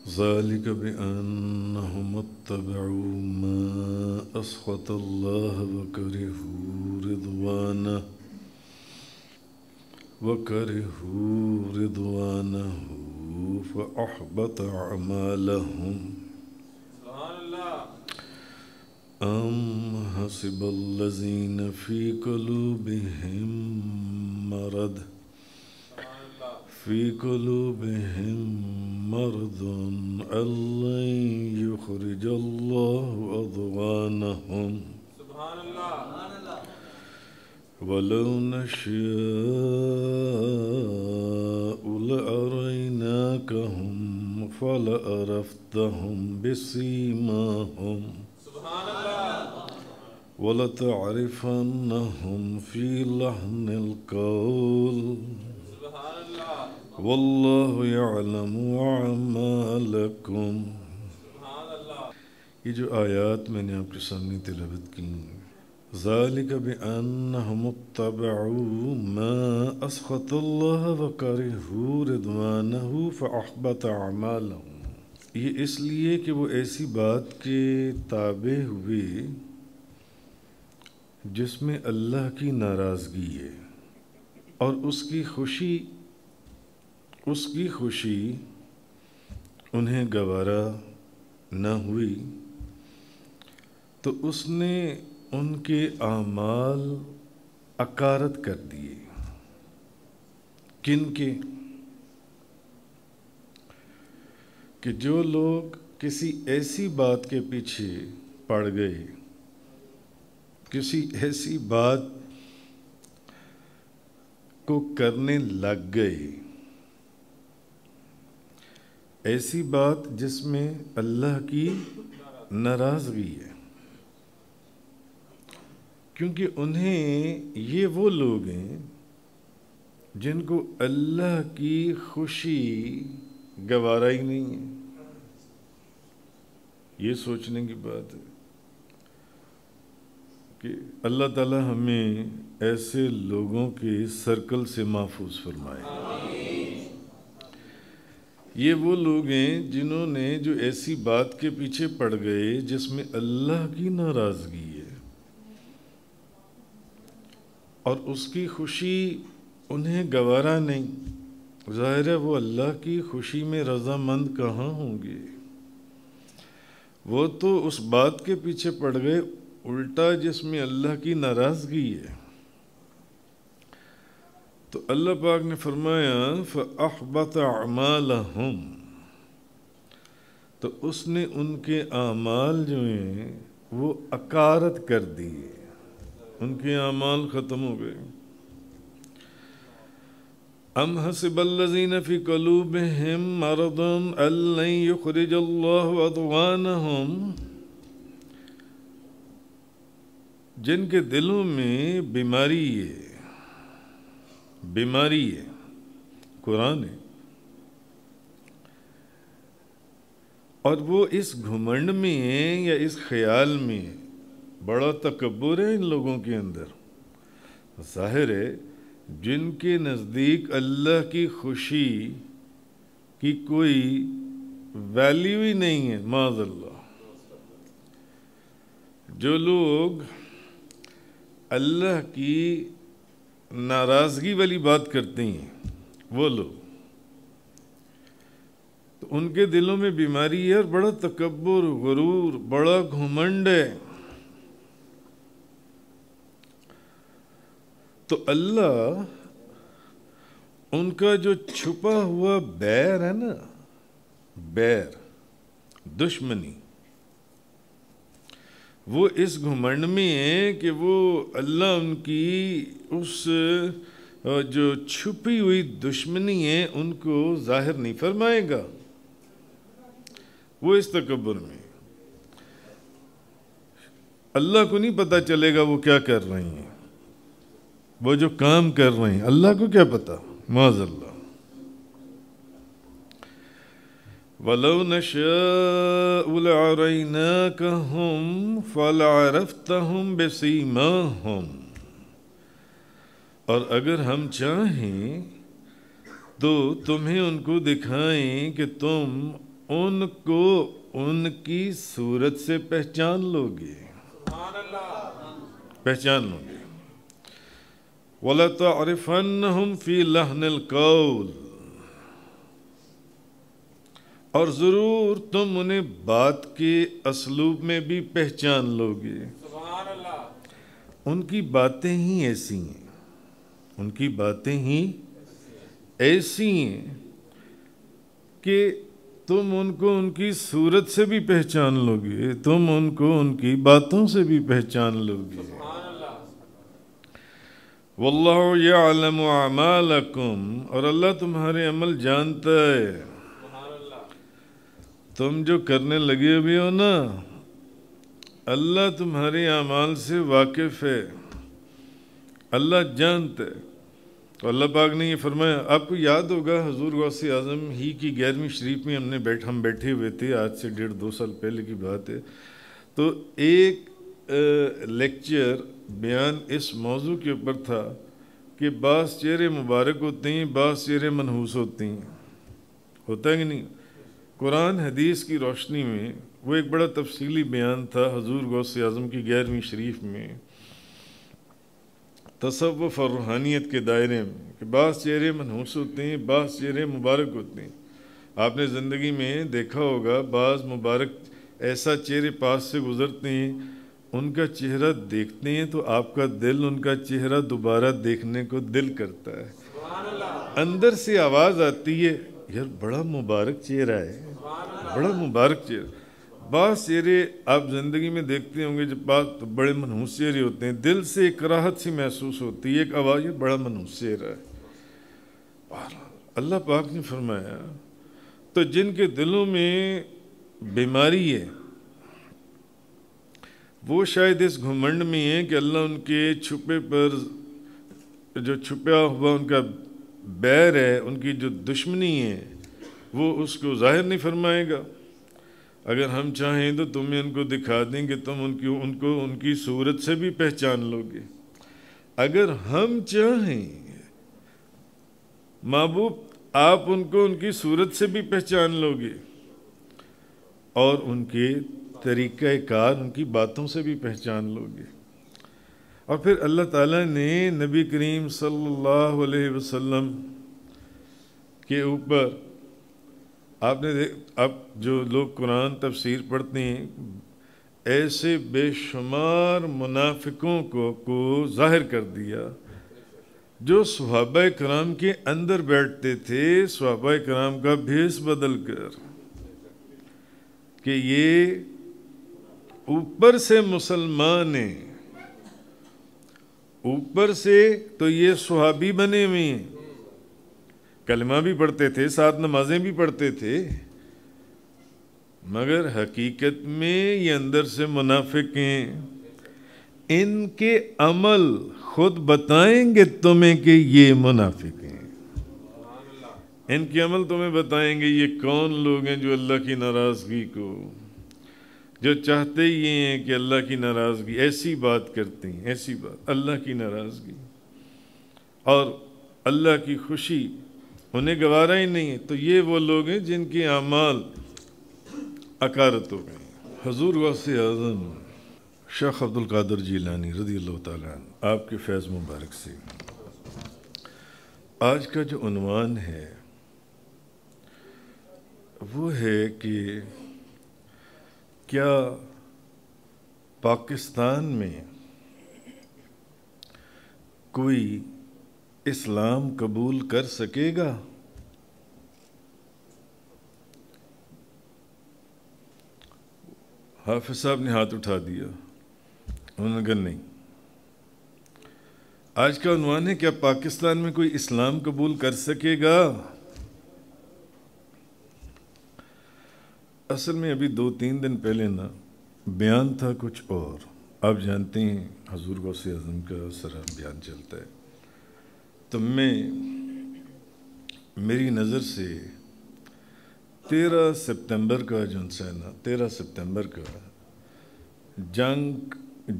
ذلك بأنهم اتبعوا ما أسخط الله وكرهوا رضوانه فأحبط أعمالهم أم حسب الذين في قلوبهم مرض أن لن يخرج الله أضغانهم ولو نشاء لأريناكهم فلعرفتهم بسيماهم ولتعرفنهم في لحن القول واللہ یعلم اعمالکم۔ یہ جو آیات میں نے آپ کے سامنے تلاوت کی، ذالک بأنہم اتبعوا ما اسخط اللہ وکرہوا رضوانہ فاحبط اعمالہم، یہ اس لیے کہ وہ ایسی بات کے تابع ہوئے جس میں اللہ کی ناراضگی ہے اور اس کی خوشی انہیں گوارا نہ ہوئی، تو اس نے ان کے اعمال اکارت کر دیے۔ کن کے؟ کہ جو لوگ کسی ایسی بات کے پیچھے پڑ گئے، کسی ایسی بات کو کرنے لگ گئے، ایسی بات جس میں اللہ کی ناراضگی ہے، کیونکہ انہیں یہ وہ لوگ ہیں جن کو اللہ کی خوشی گوارا ہی نہیں ہے۔ یہ سوچنے کی بات ہے کہ اللہ تعالی ہمیں ایسے لوگوں کے سرکل سے محفوظ فرمائے۔ یہ وہ لوگ ہیں جنہوں نے جو ایسی بات کے پیچھے پڑ گئے جس میں اللہ کی ناراضگی ہے اور اس کی خوشی انہیں گوارا نہیں۔ ظاہر ہے وہ اللہ کی خوشی میں رضامند کہاں ہوں گے؟ وہ تو اس بات کے پیچھے پڑ گئے الٹا جس میں اللہ کی ناراضگی ہے۔ تو اللہ پاک نے فرمایا فَأَحْبَطَ أَعْمَالَهُمْ، تو اس نے ان کے اعمال جو ہیں وہ اکارت کر دیے، ان کے اعمال ختم ہو گئے۔ أَمْ حَسِبَ الَّذِينَ فِي قُلُوبِهِمْ مَرَضٌ أَن لَّن يُخْرِجَ اللَّهُ أَضْغَانَهُمْ، جن کے دلوں میں بیماری ہے، قرآن ہے، اور وہ اس گھمنڈ میں ہیں یا اس خیال میں ہیں، بڑا تکبر ہے ان لوگوں کے اندر۔ ظاہر ہے جن کے نزدیک اللہ کی خوشی کی کوئی ویلیو ہی نہیں ہے، معاذ اللہ، جو لوگ اللہ کی ناراضگی والی بات کرتے ہیں، وہ لوگ تو ان کے دلوں میں بیماری ہے اور بڑا تکبر، غرور، بڑا گھمنڈ ہے۔ تو اللہ ان کا جو چھپا ہوا بیر ہے نا، بیر، دشمنی، وہ اس گھمنڈ میں ہے کہ وہ اللہ ان کی اس جو چھپی ہوئی دشمنی ہے ان کو ظاہر نہیں فرمائے گا۔ وہ اس تکبر میں، اللہ کو نہیں پتہ چلے گا وہ کیا کر رہے ہیں، وہ جو کام کر رہے ہیں اللہ کو کیا پتہ، معاذ اللہ۔ وَلَوْ نَشَاءُ لَأَرَيْنَاكَهُمْ فَلَعَرَفْتَهُمْ بِسِيمَاهُمْ، اور اگر ہم چاہیں تو تمہیں ان کو دکھائیں کہ تم ان کو ان کی صورت سے پہچان لو گے، پہچان لو گے۔ وَلَتَعْرِفَنَّهُمْ فِي لَحْنِ الْقَوْلِ، اور ضرور تم انہیں بات کے اسلوب میں بھی پہچان لو گے۔ ان کی باتیں ہی ایسی ہیں، ان کی باتیں ہی ایسی ہیں کہ تم ان کو ان کی صورت سے بھی پہچان لو گے، تم ان کو ان کی باتوں سے بھی پہچان لو گے۔ واللہ یعلم اعمالکم، اور اللہ تمہارے عمل جانتا ہے۔ تم جو کرنے لگے ہوئے ہو نا، اللہ تمہارے اعمال سے واقف ہے، اللہ جانتا ہے۔ تو اللہ پاک نے یہ فرمایا، آپ کو یاد ہوگا حضور غوث اعظم ہی کی 11ویں شریف میں ہم بیٹھے ہوئے تھے، آج سے 1.5-2 سال پہلے کی بات ہے۔ تو ایک لیکچر بیان اس موضوع کے اوپر تھا کہ بعض چہرے مبارک ہوتے ہیں، بعض چہرے منحوس ہوتے ہیں، ہوتا ہے کہ نہیں؟ قرآن حدیث کی روشنی میں وہ ایک بڑا تفصیلی بیان تھا حضور غوث اعظم کی 11ویں شریف میں، تصوف اور روحانیت کے دائرے میں، کہ بعض چہرے منحوس ہوتے ہیں، بعض چہرے مبارک ہوتے ہیں۔ آپ نے زندگی میں دیکھا ہوگا بعض مبارک ایسا چہرے پاس سے گزرتے ہیں، ان کا چہرہ دیکھتے ہیں تو آپ کا دل ان کا چہرہ دوبارہ دیکھنے کو دل کرتا ہے، اندر سے آواز آتی ہے، یار بڑا مبارک چہرہ ہے، بڑا مبارک چہرہ۔ بعض چہرے آپ زندگی میں دیکھتے ہوں گے جب بات بڑے منحوس چہرے ہوتے ہیں، دل سے ایک راحت سی محسوس ہوتی ہے، ایک آواز، یہ بڑا منحوس چہرہ ہے۔ اللہ پاک نے فرمایا تو جن کے دلوں میں بیماری ہے وہ شاید اس گھمنڈ میں ہے کہ اللہ ان کے چھپے پر جو چھپا ہوا ان کا بیر ہے، ان کی جو دشمنی ہے، وہ اس کو ظاہر نہیں فرمائے گا۔ اگر ہم چاہیں تو تمہیں ان کو دکھا دیں کہ تم ان کو ان کی صورت سے بھی پہچان لو گے۔ اگر ہم چاہیں محبوب، آپ ان کو ان کی صورت سے بھی پہچان لو گے اور ان کے طریقہ کار، ان کی باتوں سے بھی پہچان لو گے۔ اور پھر اللہ تعالیٰ نے نبی کریم صلی اللہ علیہ وسلم کے اوپر، آپ جو لوگ قرآن تفسیر پڑھتے ہیں، ایسے بے شمار منافقوں کو ظاہر کر دیا جو صحابہ کرام کے اندر بیٹھتے تھے، صحابہ کرام کا بھیس بدل کر، کہ یہ اوپر سے مسلمان ہیں، اوپر سے تو یہ صحابی بنے ہوئے ہیں، کلمہ بھی پڑھتے تھے، ساتھ نمازیں بھی پڑھتے تھے، مگر حقیقت میں یہ اندر سے منافق ہیں۔ ان کے عمل خود بتائیں گے تمہیں کہ یہ منافق ہیں، ان کے عمل تمہیں بتائیں گے یہ کون لوگ ہیں جو اللہ کی ناراضگی کو، جو چاہتے ہی ہیں کہ اللہ کی ناراضگی، ایسی بات کرتے ہیں، ایسی بات، اللہ کی ناراضگی اور اللہ کی خوشی انہیں گوارا ہی نہیں ہے، تو یہ وہ لوگ ہیں جن کے اعمال اکارت ہو گئے۔ حضور غوث اعظم شیخ عبد القادر جیلانی رضی اللہ تعالیٰ عنہ، آپ کے فیض مبارک سے آج کا جو عنوان ہے وہ ہے کہ کیا پاکستان میں کوئی اسلام قبول کر سکے گا؟ حافظ صاحب نے ہاتھ اٹھا دیا، انہوں نے کہا نہیں۔ آج کا عنوان ہے کیا پاکستان میں کوئی اسلام قبول کر سکے گا؟ اصل میں ابھی 2-3 دن پہلے نا بیان تھا کچھ اور، آپ جانتے ہیں حضور غوث اعظم کا سارا بیان چلتا ہے، تو میری نظر سے 13 سپتمبر کا جو ہے نا، 13 سپتمبر کا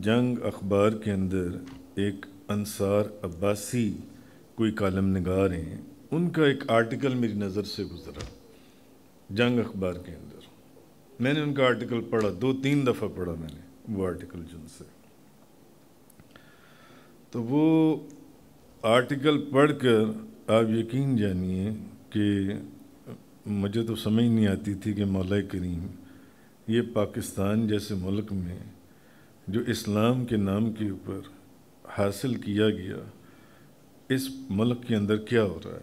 جنگ اخبار کے اندر ایک انصار عباسی کوئی کالم نگار ہیں، ان کا ایک آرٹیکل میری نظر سے گزرا، جنگ اخبار کے اندر میں نے ان کا آرٹیکل پڑھا، 2-3 دفعہ پڑھا میں نے وہ آرٹیکل جن سے. تو وہ آرٹیکل پڑھ کر آپ یقین جانیے کہ مجھے تو سمجھ نہیں آتی تھی کہ مولا کریم یہ پاکستان جیسے ملک میں جو اسلام کے نام کے اوپر حاصل کیا گیا، اس ملک کے اندر کیا ہو رہا ہے.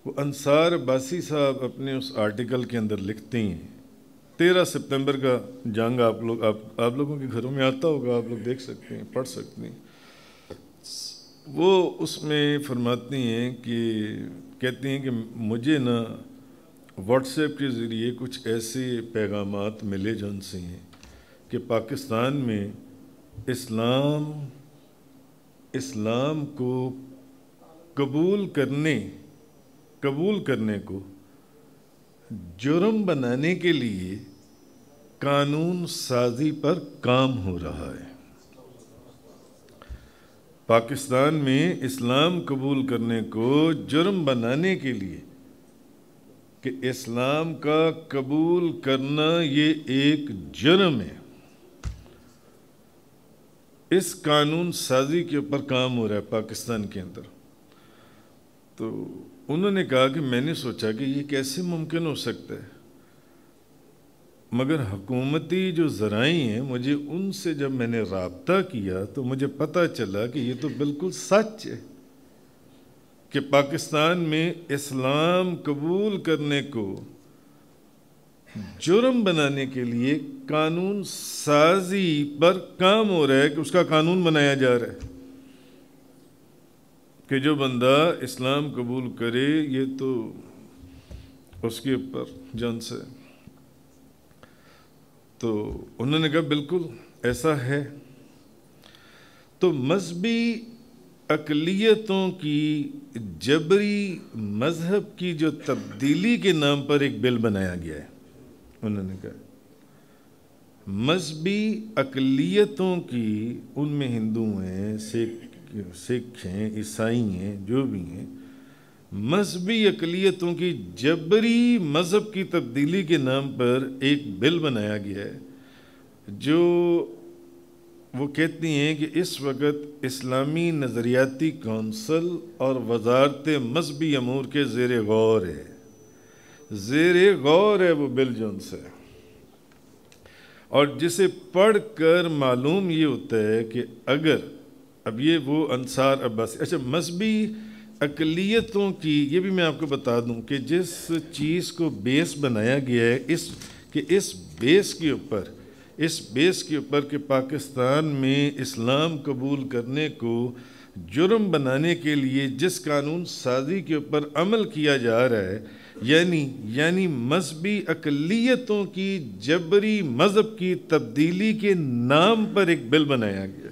وہ انصار عباسی صاحب اپنے اس آرٹیکل کے اندر لکھتے ہیں، 13 سپتمبر کا جنگ آپ لوگوں کے گھروں میں آتا ہوگا، آپ لوگ دیکھ سکتے ہیں، پڑھ سکتے ہیں. وہ اس میں فرماتی ہیں کہ کہتی ہیں کہ مجھے نا واٹس ایپ کے ذریعے کچھ ایسے پیغامات ملے جن سے ہیں کہ پاکستان میں اسلام کو قبول کرنے کو جرم بنانے کے لیے قانون سازی پر کام ہو رہا ہے. پاکستان میں اسلام قبول کرنے کو جرم بنانے کے لیے کہ اسلام کا قبول کرنا یہ ایک جرم ہے، اس قانون سازی کے اوپر کام ہو رہا ہے پاکستان کے اندر. تو انہوں نے کہا کہ میں نے سوچا کہ یہ کیسے ممکن ہو سکتا ہے، مگر حکومتی جو ذرائع ہیں مجھے ان سے جب میں نے رابطہ کیا تو مجھے پتہ چلا کہ یہ تو بالکل سچ ہے کہ پاکستان میں اسلام قبول کرنے کو جرم بنانے کے لیے قانون سازی پر کام ہو رہا ہے، کہ اس کا قانون بنایا جا رہا ہے کہ جو بندہ اسلام قبول کرے یہ تو اس کے اوپر جان سے. تو انہوں نے کہا بالکل ایسا ہے. تو مذہبی اقلیتوں کی جبری مذہب کی جو تبدیلی کے نام پر ایک بل بنایا گیا ہے. انہوں نے کہا مذہبی اقلیتوں کی، ان میں ہندو ہیں، سکھ ہیں، عیسائی ہیں، جو بھی ہیں، مذہبی اقلیتوں کی جبری مذہب کی تبدیلی کے نام پر ایک بل بنایا گیا ہے جو وہ کہتی ہیں کہ اس وقت اسلامی نظریاتی کونسل اور وزارت مذہبی امور کے زیر غور ہے وہ بل جون سے. اور جسے پڑھ کر معلوم یہ ہوتا ہے کہ اگر اب یہ وہ انصار عباسی، اچھا مذہبی اقلیتوں کی یہ بھی میں آپ کو بتا دوں کہ جس چیز کو بیس بنایا گیا ہے اس بیس کے اوپر کہ پاکستان میں اسلام قبول کرنے کو جرم بنانے کے لیے جس قانون سازی کے اوپر عمل کیا جا رہا ہے، یعنی مذہبی اقلیتوں کی جبری مذہب کی تبدیلی کے نام پر ایک بل بنایا گیا ہے.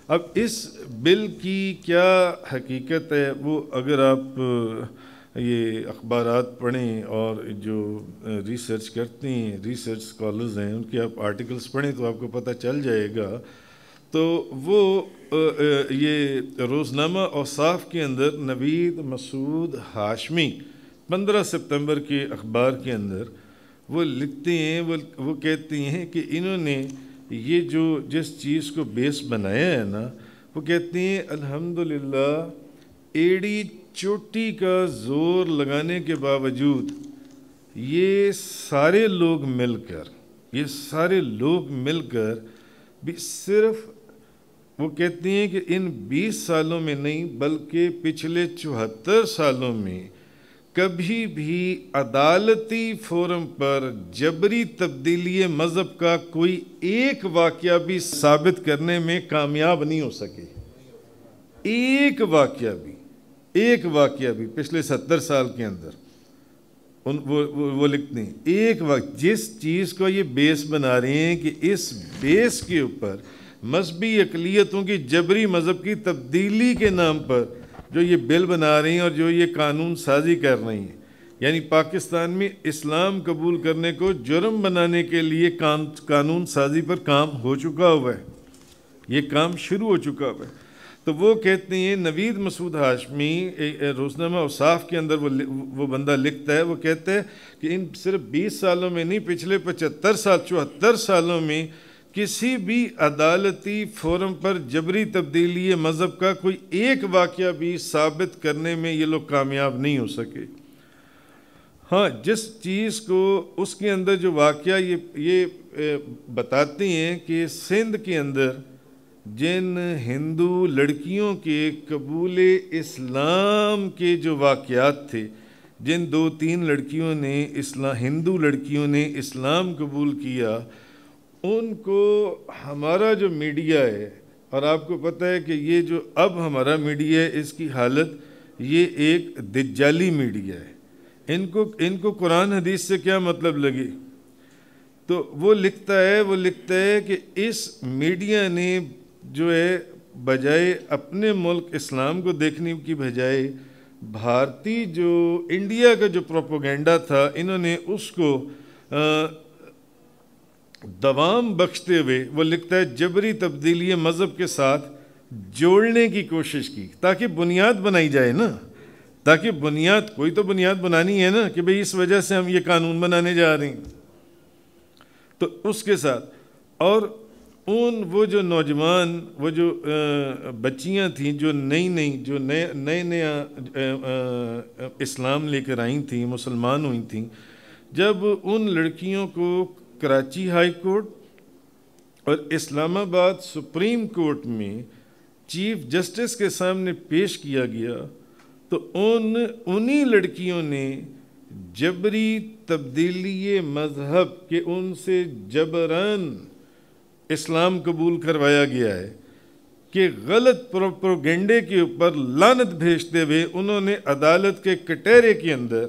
اب اس بل کی کیا حقیقت ہے وہ اگر آپ یہ اخبارات پڑھیں اور جو ریسرچ کرتے ہیں، ریسرچ سکالرز ہیں، ان کے آپ آرٹیکلز پڑھیں تو آپ کو پتہ چل جائے گا. تو وہ یہ روزنامہ اوصاف کے اندر نوید مسعود ہاشمی 15 سپتمبر کے اخبار کے اندر وہ لکھتے ہیں، وہ کہتے ہیں کہ انہوں نے یہ جس چیز کو بیس بنایا ہے نا، وہ کہتے ہیں الحمدللہ ایڑی چوٹی کا زور لگانے کے باوجود یہ سارے لوگ مل کر بھی صرف وہ کہتے ہیں کہ ان 20 سالوں میں نہیں بلکہ پچھلے 74 سالوں میں کبھی بھی عدالتی فورم پر جبری تبدیلی مذہب کا کوئی ایک واقعہ بھی ثابت کرنے میں کامیاب نہیں ہو سکے. ایک واقعہ بھی پچھلے 70 سال کے اندر وہ لکھتے ہیں ایک وقت جس چیز کو یہ بیس بنا رہے ہیں کہ اس بیس کے اوپر مذہبی اقلیتوں کی جبری مذہب کی تبدیلی کے نام پر جو یہ بل بنا رہی ہیں اور جو یہ قانون سازی کر رہی ہیں، یعنی پاکستان میں اسلام قبول کرنے کو جرم بنانے کے لیے قانون سازی پر کام ہو چکا ہوا ہے، یہ کام شروع ہو چکا ہوا ہے. تو وہ کہتے ہیں نوید مسعود ہاشمی روزنامہ اوصاف کے اندر وہ بندہ لکھتا ہے، وہ کہتا ہے کہ ان صرف 20 سالوں میں نہیں، پچھلے 75 سال 74 سالوں میں کسی بھی عدالتی فورم پر جبری تبدیلی مذہب کا کوئی ایک واقعہ بھی ثابت کرنے میں یہ لوگ کامیاب نہیں ہو سکے۔ ہاں، جس چیز کو اس کے اندر جو واقعہ یہ بتاتے ہیں کہ سندھ کے اندر جن ہندو لڑکیوں کے قبول اسلام کے جو واقعات تھے، جن 2-3 لڑکیوں نے ہندو لڑکیوں نے اسلام قبول کیا، ان کو ہمارا جو میڈیا ہے، اور آپ کو پتہ ہے کہ یہ جو اب ہمارا میڈیا ہے اس کی حالت یہ ایک دجالی میڈیا ہے۔ ان کو قرآن حدیث سے کیا مطلب لگے؟ تو وہ لکھتا ہے کہ اس میڈیا نے جو ہے بجائے اپنے ملک اسلام کو دیکھنے کی بجائے بھارتی جو انڈیا کا جو پروپیگنڈا تھا، انہوں نے اس کو دوام بخشتے ہوئے وہ لکھتا ہے جبری تبدیلی مذہب کے ساتھ جوڑنے کی کوشش کی، تاکہ بنیاد بنائی جائے نا، تاکہ کوئی تو بنیاد بنانی ہے نا کہ بھئی اس وجہ سے ہم یہ قانون بنانے جا رہے ہیں۔ تو اس کے ساتھ اور وہ جو نوجوان، وہ جو بچیاں تھیں جو نیا اسلام لے کر آئی تھیں، مسلمان ہوئی تھیں، جب ان لڑکیوں کو کراچی ہائی کورٹ اور اسلام آباد سپریم کورٹ میں چیف جسٹس کے سامنے پیش کیا گیا تو انہی لڑکیوں نے جبری تبدیلی مذہب کے ان سے جبران اسلام قبول کروایا گیا ہے کہ غلط پروپیگنڈے کے اوپر لعنت بھیجتے ہوئے انہوں نے عدالت کے کٹہرے کے اندر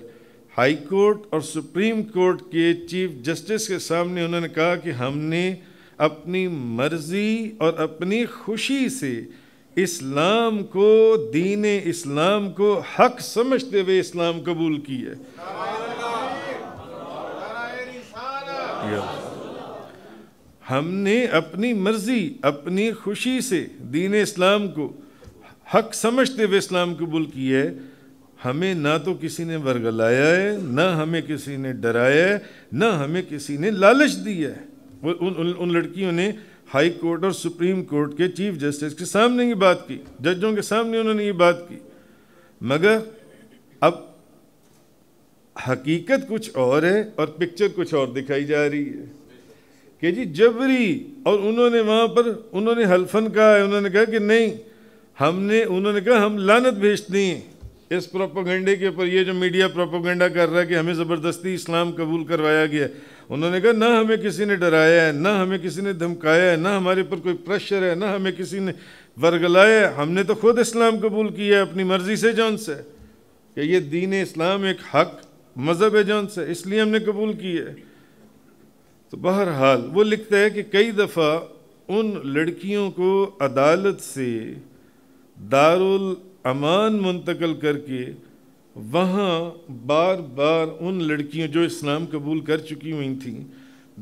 ہائی کورٹ اور سپریم کورٹ کے چیف جسٹس کے سامنے انہوں نے کہا کہ ہم نے اپنی مرضی اور اپنی خوشی سے اسلام کو، دین اسلام کو حق سمجھتے ہوئے اسلام قبول کی ہے۔ ہم نے اپنی مرضی، اپنی خوشی سے دین اسلام کو حق سمجھتے ہوئے اسلام قبول کی ہے۔ ہمیں نہ تو کسی نے ورگلایا ہے، نہ ہمیں کسی نے ڈرایا ہے، نہ ہمیں کسی نے لالچ دیا ہے۔ ان لڑکیوں نے ہائی کورٹ اور سپریم کورٹ کے چیف جسٹس کے سامنے یہ بات کی، ججوں کے سامنے انہوں نے یہ بات کی، مگر اب حقیقت کچھ اور ہے اور پکچر کچھ اور دکھائی جا رہی ہے کہ جی جبری، اور انہوں نے حلفاً کہا ہے، انہوں نے کہا کہ نہیں، انہوں نے کہا ہم لعنت بھیجتے ہیں اس پروپیگنڈے کے اوپر، یہ جو میڈیا پروپیگنڈا کر رہا ہے کہ ہمیں زبردستی اسلام قبول کروایا گیا ہے۔ انہوں نے کہا نہ ہمیں کسی نے ڈرایا ہے، نہ ہمیں کسی نے دھمکایا ہے، نہ ہمارے پر کوئی پریشر ہے، نہ ہمیں کسی نے ورگلایا ہے، ہم نے تو خود اسلام قبول کیا ہے اپنی مرضی سے جون سے، کہ یہ دین اسلام ایک حق مذہب ہے جون سے، اس لیے ہم نے قبول کیا ہے۔ تو بہرحال وہ لکھتا ہے کہ کئی دفعہ ان لڑکیوں کو عدالت سے دارالامان منتقل کر کے وہاں بار بار ان لڑکیوں جو اسلام قبول کر چکی ہوئی تھیں،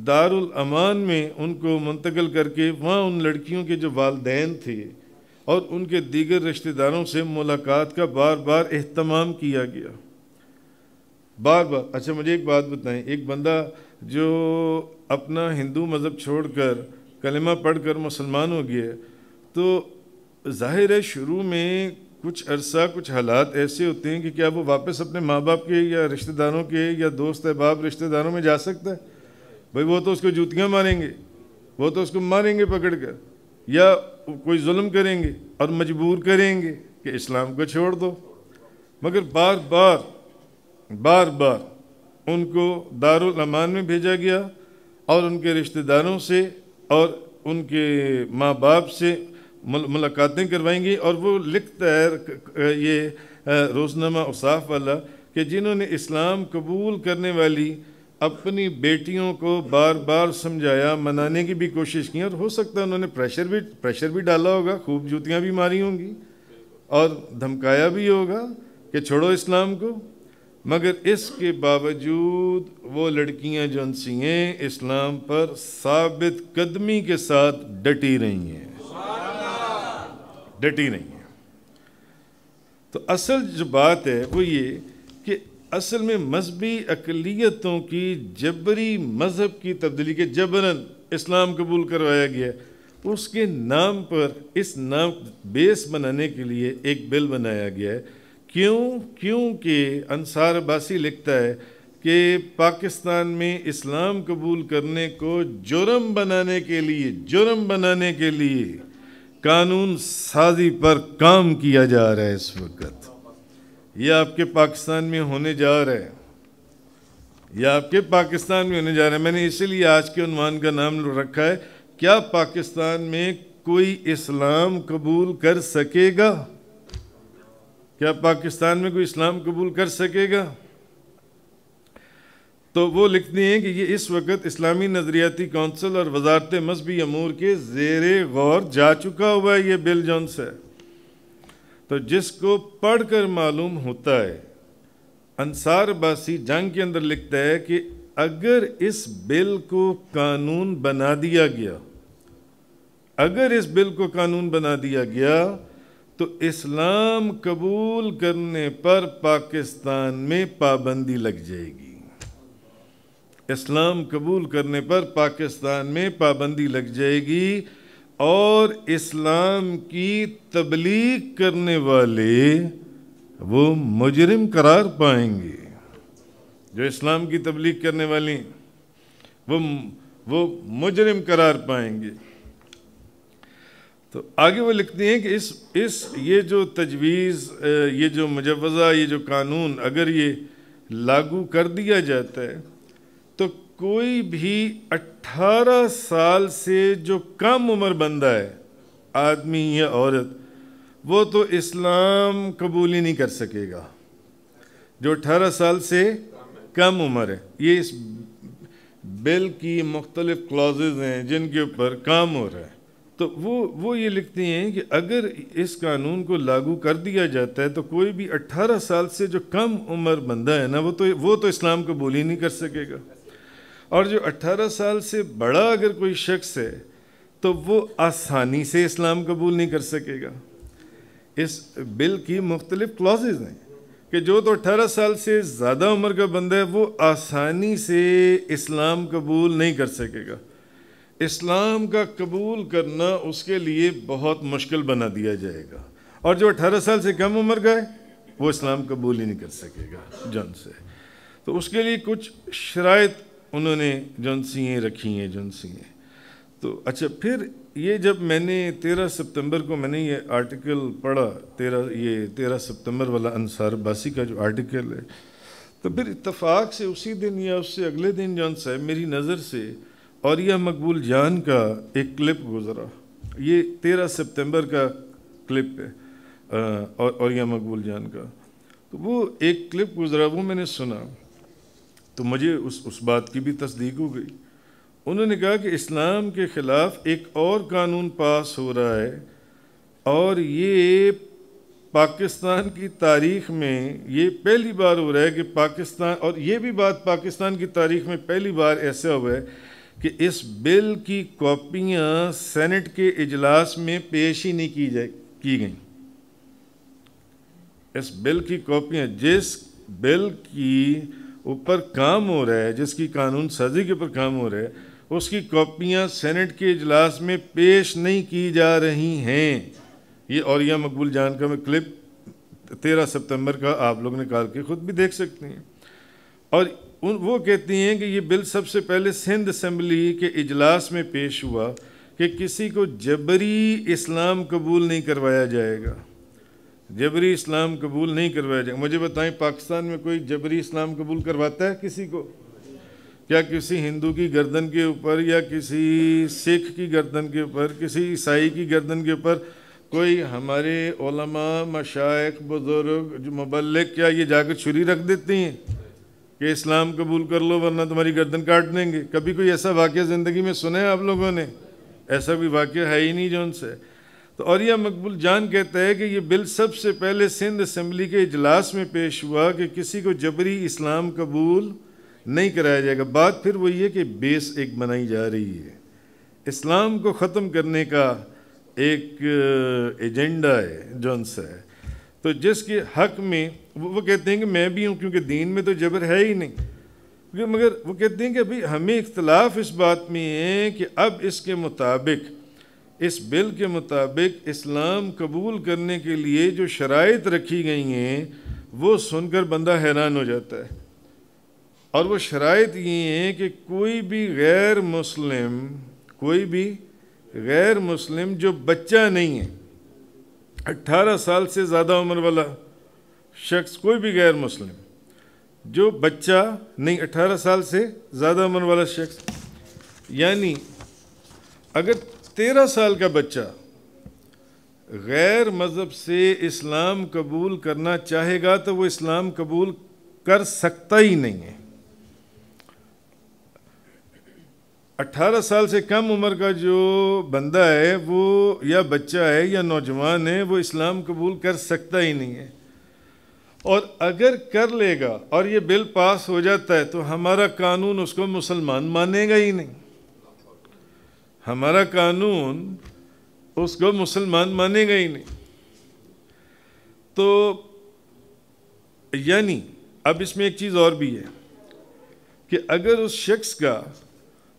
دارالامان میں ان کو منتقل کر کے وہاں ان لڑکیوں کے جو والدین تھے اور ان کے دیگر رشتہ داروں سے ملاقات کا بار بار اہتمام کیا گیا، بار بار۔ اچھا مجھے ایک بات بتائیں، ایک بندہ جو اپنا ہندو مذہب چھوڑ کر کلمہ پڑھ کر مسلمان ہو گیا تو ظاہر ہے شروع میں کچھ عرصہ کچھ حالات ایسے ہوتے ہیں کہ کیا وہ واپس اپنے ماں باپ کے یا رشتہ داروں کے یا دوست احباب رشتہ داروں میں جا سکتا ہے؟ بھئی وہ تو اس کو جوتیاں ماریں گے، وہ تو اس کو ماریں گے پکڑ کر، یا کوئی ظلم کریں گے اور مجبور کریں گے کہ اسلام کو چھوڑ دو، مگر بار بار ان کو دارالامان میں بھیجا گیا اور ان کے رشتہ داروں سے اور ان کے ماں باپ سے ملاقاتیں کروائیں گی۔ اور وہ لکھتا ہے یہ روزنامہ اوصاف والا کہ جنہوں نے اسلام قبول کرنے والی اپنی بیٹیوں کو بار بار سمجھایا، منانے کی بھی کوشش کی، اور ہو سکتا ہے انہوں نے پریشر بھی ڈالا ہوگا، خوب جوتیاں بھی ماری ہوں گی اور دھمکایا بھی ہوگا کہ چھوڑو اسلام کو، مگر اس کے باوجود وہ لڑکیاں جو سی ہیں اسلام پر ثابت قدمی کے ساتھ ڈٹی رہی ہیں۔ ڈٹی نہیں ہے۔ تو اصل جو بات ہے وہ یہ کہ اصل میں مذہبی اقلیتوں کی جبری مذہب کی تبدیلی کے جبراً اسلام قبول کروایا گیا، اس کے نام پر اس نام بیس بنانے کے لیے ایک بل بنایا گیا ہے۔ کیونکہ انصار عباسی لکھتا ہے کہ پاکستان میں اسلام قبول کرنے کو جرم بنانے کے لیے قانون سازی پر کام کیا جا رہا ہے اس وقت۔ یہ آپ کے پاکستان میں ہونے جا رہا ہے، میں نے اسی لیے آج کے عنوان کا نام رکھا ہے، کیا پاکستان میں کوئی اسلام قبول کر سکے گا؟ کیا پاکستان میں کوئی اسلام قبول کر سکے گا؟ تو وہ لکھتی ہیں کہ یہ اس وقت اسلامی نظریاتی کونسل اور وزارت مذہبی امور کے زیر غور جا چکا ہوا ہے یہ بل جونس ہے۔ تو جس کو پڑھ کر معلوم ہوتا ہے، انصار عباسی جنگ کے اندر لکھتا ہے کہ اگر اس بل کو قانون بنا دیا گیا تو اسلام قبول کرنے پر پاکستان میں پابندی لگ جائے گی۔ اسلام قبول کرنے پر پاکستان میں پابندی لگ جائے گی اور اسلام کی تبلیغ کرنے والے وہ مجرم قرار پائیں گے۔ جو اسلام کی تبلیغ کرنے والے وہ مجرم قرار پائیں گے۔ تو آگے وہ لکھتے ہیں کہ یہ جو تجویز، یہ جو مجوزہ، یہ جو قانون اگر یہ لاگو کر دیا جاتا ہے تو کوئی بھی 18 سال سے جو کم عمر بندہ ہے، آدمی یا عورت، وہ تو اسلام قبول ہی نہیں کر سکے گا۔ جو 18 سال سے کم عمر ہے، یہ اس بل کی مختلف کلازز ہیں جن کے اوپر کام ہو رہا ہے۔ تو وہ یہ لکھتی ہیں کہ اگر اس قانون کو لاگو کر دیا جاتا ہے تو کوئی بھی 18 سال سے جو کم عمر بندہ ہے نا، وہ تو اسلام قبول ہی نہیں کر سکے گا۔ اور جو 18 سال سے بڑا اگر کوئی شخص ہے تو وہ آسانی سے اسلام قبول نہیں کر سکے گا۔ اس بل کی مختلف کلازز ہیں کہ جو تو 18 سال سے زیادہ عمر کا بندہ ہے وہ آسانی سے اسلام قبول نہیں کر سکے گا۔ اسلام کا قبول کرنا اس کے لیے بہت مشکل بنا دیا جائے گا، اور جو 18 سال سے کم عمر کا ہے وہ اسلام قبول ہی نہیں کر سکے گا جن سے۔ تو اس کے لیے کچھ شرائط انہوں نے رکھی ہیں۔ تو اچھا، پھر یہ جب میں نے 13 سپتمبر کو میں نے یہ آرٹیکل پڑھا، 13 سپتمبر والا انصار عباسی کا جو آرٹیکل ہے، تو پھر اتفاق سے اسی دن یا اس سے اگلے دن میری نظر سے اوریہ مقبول جان کا ایک کلپ گزرا۔ یہ 13 سپتمبر کا کلپ ہے اوریہ مقبول جان کا۔ تو وہ ایک کلپ گزرا، وہ میں نے سنا تو مجھے اس بات کی بھی تصدیق ہو گئی۔ انہوں نے کہا کہ اسلام کے خلاف ایک اور قانون پاس ہو رہا ہے، اور یہ پاکستان کی تاریخ میں یہ پہلی بار ہو رہا ہے کہ پاکستان، اور یہ بھی بات پاکستان کی تاریخ میں پہلی بار ایسا ہوا ہے کہ اس بل کی کاپیاں سینٹ کے اجلاس میں پیش ہی نہیں کی گئیں۔ اس بل کی کاپیاں، جس بل کی اوپر کام ہو رہا ہے، جس کی قانون سازی کے اوپر کام ہو رہا ہے، اس کی کاپیاں سینٹ کے اجلاس میں پیش نہیں کی جا رہی ہیں۔ یہ اوریہ مقبول جان کا میں کلپ 13 سپتمبر کا آپ لوگ نکال کے خود بھی دیکھ سکتے ہیں۔ اور وہ کہتی ہیں کہ یہ بل سب سے پہلے سندھ اسمبلی کے اجلاس میں پیش ہوا کہ کسی کو جبری اسلام قبول نہیں کروایا جائے گا۔ جبری اسلام قبول نہیں کروایا جائے گا۔ مجھے بتائیں، پاکستان میں کوئی جبری اسلام قبول کرواتا ہے کسی کو؟ کیا کسی ہندو کی گردن کے اوپر یا کسی سکھ کی گردن کے اوپر، کسی عیسائی کی گردن کے اوپر کوئی ہمارے علماء، مشائخ، بزرگ، جو مبلغ، کیا یہ جا کر چھری رکھ دیتے ہیں کہ اسلام قبول کر لو ورنہ تمہاری گردن کاٹ دیں گے؟ کبھی کوئی ایسا واقعہ زندگی میں سنا ہے آپ لوگوں نے؟ ایسا کوئی واقعہ ہے ہی نہیں جو ان سے۔ تو اوریہ مقبول جان کہتا ہے کہ یہ بل سب سے پہلے سندھ اسمبلی کے اجلاس میں پیش ہوا کہ کسی کو جبری اسلام قبول نہیں کرایا جائے گا۔ بات پھر وہی ہے کہ بیس ایک بنائی جا رہی ہے، اسلام کو ختم کرنے کا ایک ایجنڈا ہے جون سا ہے، تو جس کے حق میں وہ کہتے ہیں کہ میں بھی ہوں، کیونکہ دین میں تو جبر ہے ہی نہیں، مگر وہ کہتے ہیں کہ ابھی ہمیں اختلاف اس بات میں ہے کہ اب اس کے مطابق، اس بل کے مطابق اسلام قبول کرنے کے لیے جو شرائط رکھی گئی ہیں وہ سن کر بندہ حیران ہو جاتا ہے، اور وہ شرائط یہ ہیں کہ کوئی بھی غیر مسلم جو بچہ نہیں ہے، 18 سال سے زیادہ عمر والا شخص، کوئی بھی غیر مسلم جو بچہ نہیں، 18 سال سے زیادہ عمر والا شخص، یعنی اگر 13 سال کا بچہ غیر مذہب سے اسلام قبول کرنا چاہے گا تو وہ اسلام قبول کر سکتا ہی نہیں ہے۔ 18 سال سے کم عمر کا جو بندہ ہے وہ یا بچہ ہے یا نوجوان ہے، وہ اسلام قبول کر سکتا ہی نہیں ہے، اور اگر کر لے گا اور یہ بل پاس ہو جاتا ہے تو ہمارا قانون اس کو مسلمان مانے گا ہی نہیں، ہمارا قانون اس کو مسلمان مانے گا ہی نہیں۔ تو یعنی اب اس میں ایک چیز اور بھی ہے کہ اگر اس شخص کا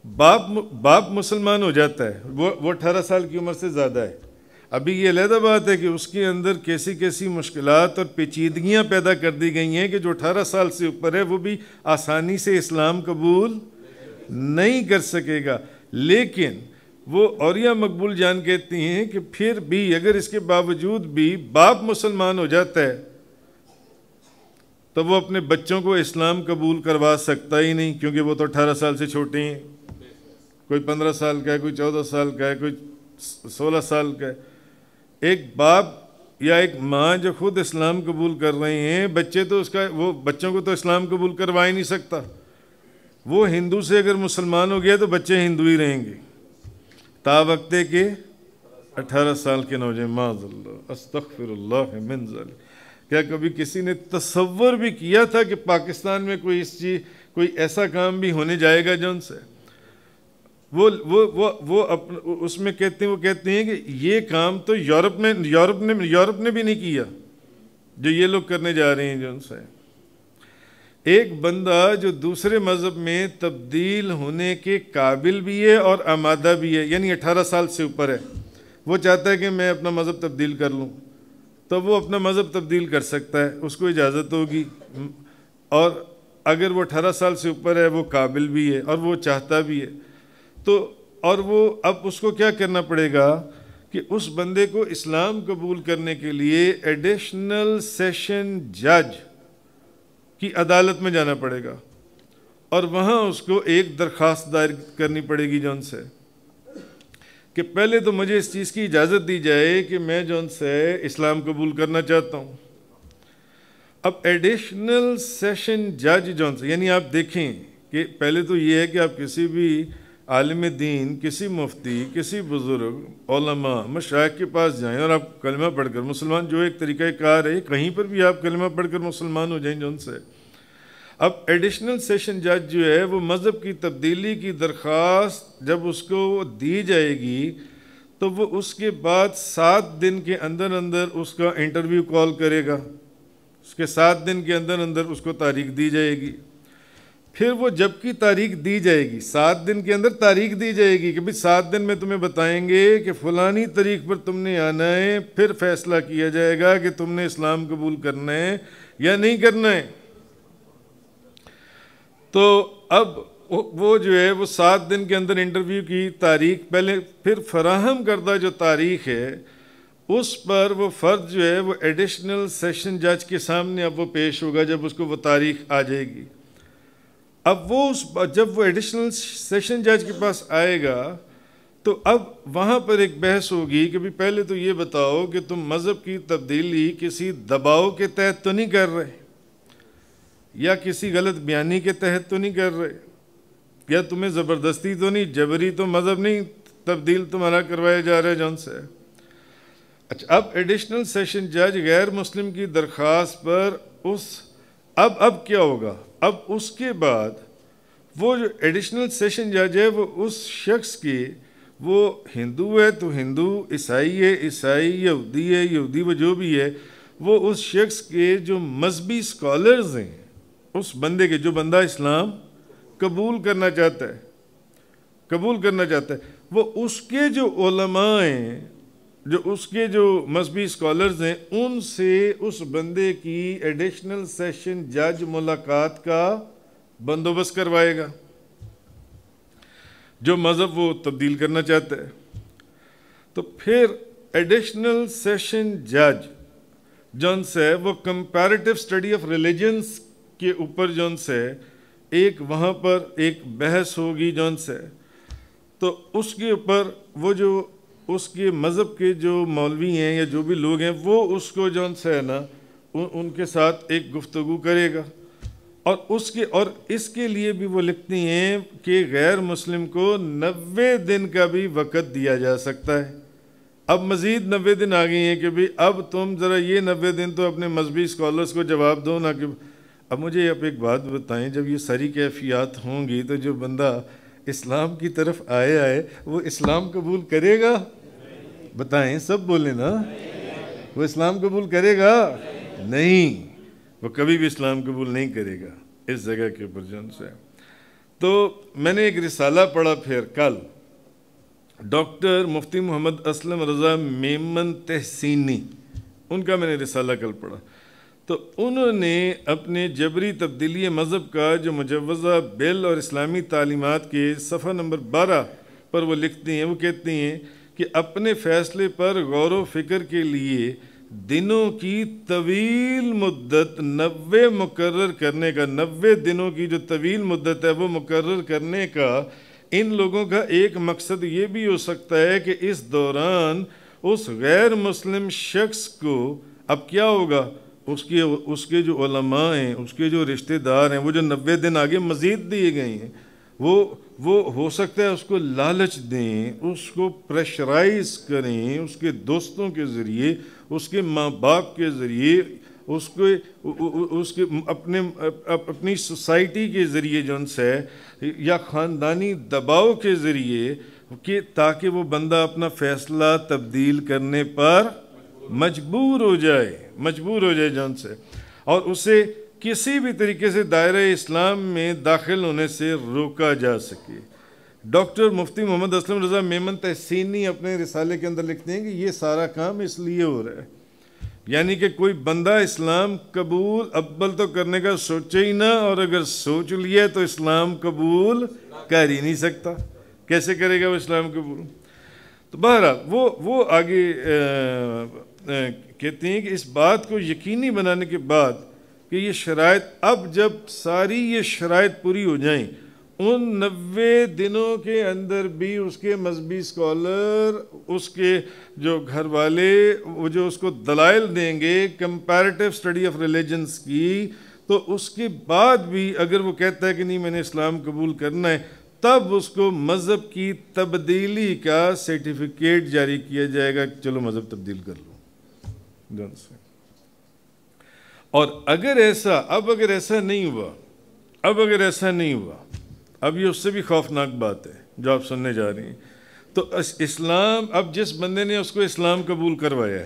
باپ مسلمان ہو جاتا ہے، وہ 18 سال کی عمر سے زیادہ ہے، ابھی یہ علیحدہ بات ہے کہ اس کے اندر کیسی مشکلات اور پیچیدگیاں پیدا کر دی گئی ہیں کہ جو 18 سال سے اوپر ہے وہ بھی آسانی سے اسلام قبول نہیں کر سکے گا، لیکن وہ اوریہ مقبول جان کہتی ہیں کہ پھر بھی اگر اس کے باوجود بھی باپ مسلمان ہو جاتا ہے تو وہ اپنے بچوں کو اسلام قبول کروا سکتا ہی نہیں، کیونکہ وہ تو 18 سال سے چھوٹے ہیں، کوئی 15 سال کا ہے، کوئی 14 سال کا ہے، کوئی 16 سال کا ہے۔ ایک باپ یا ایک ماں جو خود اسلام قبول کر رہے ہیں، وہ بچوں کو تو اسلام قبول کروا ہی نہیں سکتا، وہ ہندو سے اگر مسلمان ہو گیا تو بچے ہندو ہی رہیں گے تا وقتے کے 18 سال کے نوجوان، معاذ اللہ، استغفر اللہ من ذلک۔ کیا کبھی کسی نے تصور بھی کیا تھا کہ پاکستان میں کوئی ایسا کام بھی ہونے جائے گا جن سے اس میں وہ کہتے ہیں کہ یہ کام تو یورپ نے بھی نہیں کیا جو یہ لوگ کرنے جا رہے ہیں جن سے۔ ایک بندہ جو دوسرے مذہب میں تبدیل ہونے کے قابل بھی ہے اور آمادہ بھی ہے، یعنی 18 سال سے اوپر ہے، وہ چاہتا ہے کہ میں اپنا مذہب تبدیل کر لوں تو وہ اپنا مذہب تبدیل کر سکتا ہے، اس کو اجازت ہوگی، اور اگر وہ 18 سال سے اوپر ہے وہ قابل بھی ہے اور وہ چاہتا بھی ہے تو، اور وہ اب اس کو کیا کرنا پڑے گا کہ اس بندے کو اسلام قبول کرنے کے لیے ایڈیشنل سیشن جج کی عدالت میں جانا پڑے گا، اور وہاں اس کو ایک درخواست دائر کرنی پڑے گی جون سے کہ پہلے تو مجھے اس چیز کی اجازت دی جائے کہ میں جون سے اسلام قبول کرنا چاہتا ہوں۔ اب ایڈیشنل سیشن جج جون سے، یعنی آپ دیکھیں کہ پہلے تو یہ ہے کہ آپ کسی بھی عالم دین، کسی مفتی، کسی بزرگ علماء مشائخ کے پاس جائیں اور آپ کلمہ پڑھ کر مسلمان، جو ایک طریقہ کار ہے کہیں پر بھی آپ کلمہ پڑھ کر مسلمان ہو جائیں جون سے۔ اب ایڈیشنل سیشن جج جو ہے وہ مذہب کی تبدیلی کی درخواست جب اس کو دی جائے گی تو وہ اس کے بعد 7 دن کے اندر اس کا انٹرویو کال کرے گا، اس کے 7 دن کے اندر اس کو تاریخ دی جائے گی، پھر وہ جب کی تاریخ دی جائے گی 7 دن کے اندر تاریخ دی جائے گی کہ بھئی 7 دن میں تمہیں بتائیں گے کہ فلانی تاریخ پر تم نے آنا ہے، پھر فیصلہ کیا جائے گا کہ تم نے اسلام قبول کرنا ہے یا نہیں کرنا ہے۔ تو اب وہ جو ہے وہ 7 دن کے اندر انٹرویو کی تاریخ پہلے، پھر فراہم کردہ جو تاریخ ہے اس پر وہ فرد جو ہے وہ ایڈیشنل سیشن جج کے سامنے اب وہ پیش ہوگا جب اس کو وہ تاریخ آ جائے گی۔ اب جب وہ ایڈیشنل سیشن جج کے پاس آئے گا تو اب وہاں پر ایک بحث ہوگی کہ بھی پہلے تو یہ بتاؤ کہ تم مذہب کی تبدیلی کسی دباؤ کے تحت تو نہیں کر رہے، یا کسی غلط بیانی کے تحت تو نہیں کر رہے، یا تمہیں زبردستی تو نہیں، جبری تو مذہب نہیں تبدیل تمہارا کروایا جا رہا ہے جون سے۔ اچھا، اب ایڈیشنل سیشن جج غیر مسلم کی درخواست پر اب کیا ہوگا؟ اب اس کے بعد وہ جو ایڈیشنل سیشن جج ہے وہ اس شخص کی وہ ہندو ہے تو ہندو، عیسائی ہے عیسائی، یہودی ہے یہودی، وہ جو بھی ہے، وہ اس شخص کے جو مذہبی اسکالرز ہیں، اس بندے کے، جو بندہ اسلام قبول کرنا چاہتا ہے، وہ اس کے جو علماء ہیں، جو اس کے جو مذہبی اسکالرز ہیں، ان سے اس بندے کی ایڈیشنل سیشن جج ملاقات کا بندوبست کروائے گا، جو مذہب وہ تبدیل کرنا چاہتا ہے۔ تو پھر ایڈیشنل سیشن جج جون سے وہ کمپیریٹیو اسٹڈی آف ریلیجنس کے اوپر جون سے ایک وہاں پر ایک بحث ہوگی جون سے، تو اس کے اوپر وہ جو اس کے مذہب کے جو مولوی ہیں یا جو بھی لوگ ہیں، وہ اس کو جون سے ہے نا ان کے ساتھ ایک گفتگو کرے گا، اور اس کے لیے بھی وہ لکھتی ہیں کہ غیر مسلم کو 90 دن کا بھی وقت دیا جا سکتا ہے۔ اب مزید 90 دن آ گئی ہیں کہ بھی اب تم ذرا یہ 90 دن تو اپنے مذہبی اسکالرز کو جواب دو نا، کہ اب مجھے آپ ایک بات بتائیں، جب یہ ساری کیفیات ہوں گی تو جو بندہ اسلام کی طرف آیا ہے وہ اسلام قبول کرے گا؟ بتائیں، سب بولیں نا، وہ اسلام قبول کرے گا؟ نہیں، وہ کبھی بھی اسلام قبول نہیں کرے گا اس جگہ کے اوپر جن سے۔ تو میں نے ایک رسالہ پڑھا پھر کل، ڈاکٹر مفتی محمد اسلم رضا میمن تحسینی، ان کا میں نے رسالہ کل پڑھا، تو انہوں نے اپنے جبری تبدیلی مذہب کا جو مجوزہ بل اور اسلامی تعلیمات کے صفحہ نمبر 12 پر وہ لکھتی ہیں، وہ کہتی ہیں کہ اپنے فیصلے پر غور و فکر کے لیے دنوں کی طویل مدت 90 مقرر کرنے کا، 90 دنوں کی جو طویل مدت ہے وہ مقرر کرنے کا ان لوگوں کا ایک مقصد یہ بھی ہو سکتا ہے کہ اس دوران اس غیر مسلم شخص کو اب کیا ہوگا، اس کے جو علماء ہیں، اس کے جو رشتہ دار ہیں، وہ جو 90 دن آگے مزید دیے گئے ہیں، وہ ہو سکتا ہے اس کو لالچ دیں، اس کو پریشرائز کریں، اس کے دوستوں کے ذریعے، اس کے ماں باپ کے ذریعے، اس کے اپنی سوسائٹی کے ذریعے جو ان سے یا خاندانی دباؤ کے ذریعے، کہ تاکہ وہ بندہ اپنا فیصلہ تبدیل کرنے پر مجبور ہو جائے جان سے، اور اسے کسی بھی طریقے سے دائرہ اسلام میں داخل ہونے سے روکا جا سکے۔ ڈاکٹر مفتی محمد اسلم رضا میمن تحسینی اپنے رسالے کے اندر لکھتے ہیں کہ یہ سارا کام اس لیے ہو رہا ہے، یعنی کہ کوئی بندہ اسلام قبول اول تو کرنے کا سوچے ہی نہ، اور اگر سوچ لیا تو اسلام قبول کر ہی نہیں سکتا، کیسے کرے گا وہ اسلام قبول؟ تو بہرحال وہ آگے کہتے ہیں کہ اس بات کو یقینی بنانے کے بعد کہ یہ شرائط، اب جب ساری یہ شرائط پوری ہو جائیں، ان 90 دنوں کے اندر بھی اس کے مذہبی اسکالر، اس کے جو گھر والے، وہ جو اس کو دلائل دیں گے کمپیریٹیو اسٹڈی آف ریلیجنس کی، تو اس کے بعد بھی اگر وہ کہتا ہے کہ نہیں میں نے اسلام قبول کرنا ہے، تب اس کو مذہب کی تبدیلی کا سرٹیفکیٹ جاری کیا جائے گا کہ چلو مذہب تبدیل کر لو جان سے۔ اور اگر ایسا نہیں ہوا، اب یہ اس سے بھی خوفناک بات ہے جو آپ سننے جا رہی ہیں، تو اسلام، اب جس بندے نے اس کو اسلام قبول کروایا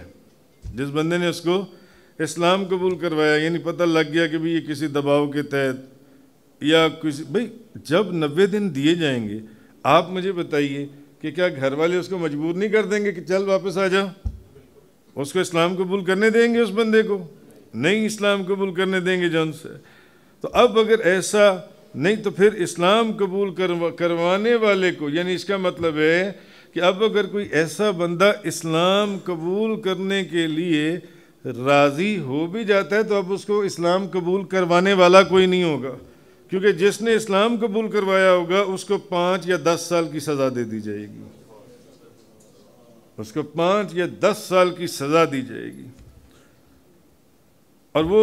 ہے، یعنی پتہ لگ گیا کہ بھی یہ کسی دباؤ کے تحت یا کسی، بھئی جب 90 دن دیے جائیں گے، آپ مجھے بتائیے کہ کیا گھر والے اس کو مجبور نہیں کر دیں گے کہ چل واپس آ جا؟ اس کو اسلام قبول کرنے دیں گے؟ اس بندے کو نہیں اسلام قبول کرنے دیں گے جان سے۔ تو اب اگر ایسا نہیں تو پھر اسلام قبول کروانے والے کو، یعنی اس کا مطلب ہے کہ اب اگر کوئی ایسا بندہ اسلام قبول کرنے کے لیے راضی ہو بھی جاتا ہے تو اب اس کو اسلام قبول کروانے والا کوئی نہیں ہوگا، کیونکہ جس نے اسلام قبول کروایا ہوگا اس کو 5 یا 10 سال کی سزا دے دی جائے گی، اس کو 5 یا 10 سال کی سزا دی جائے گی۔ اور وہ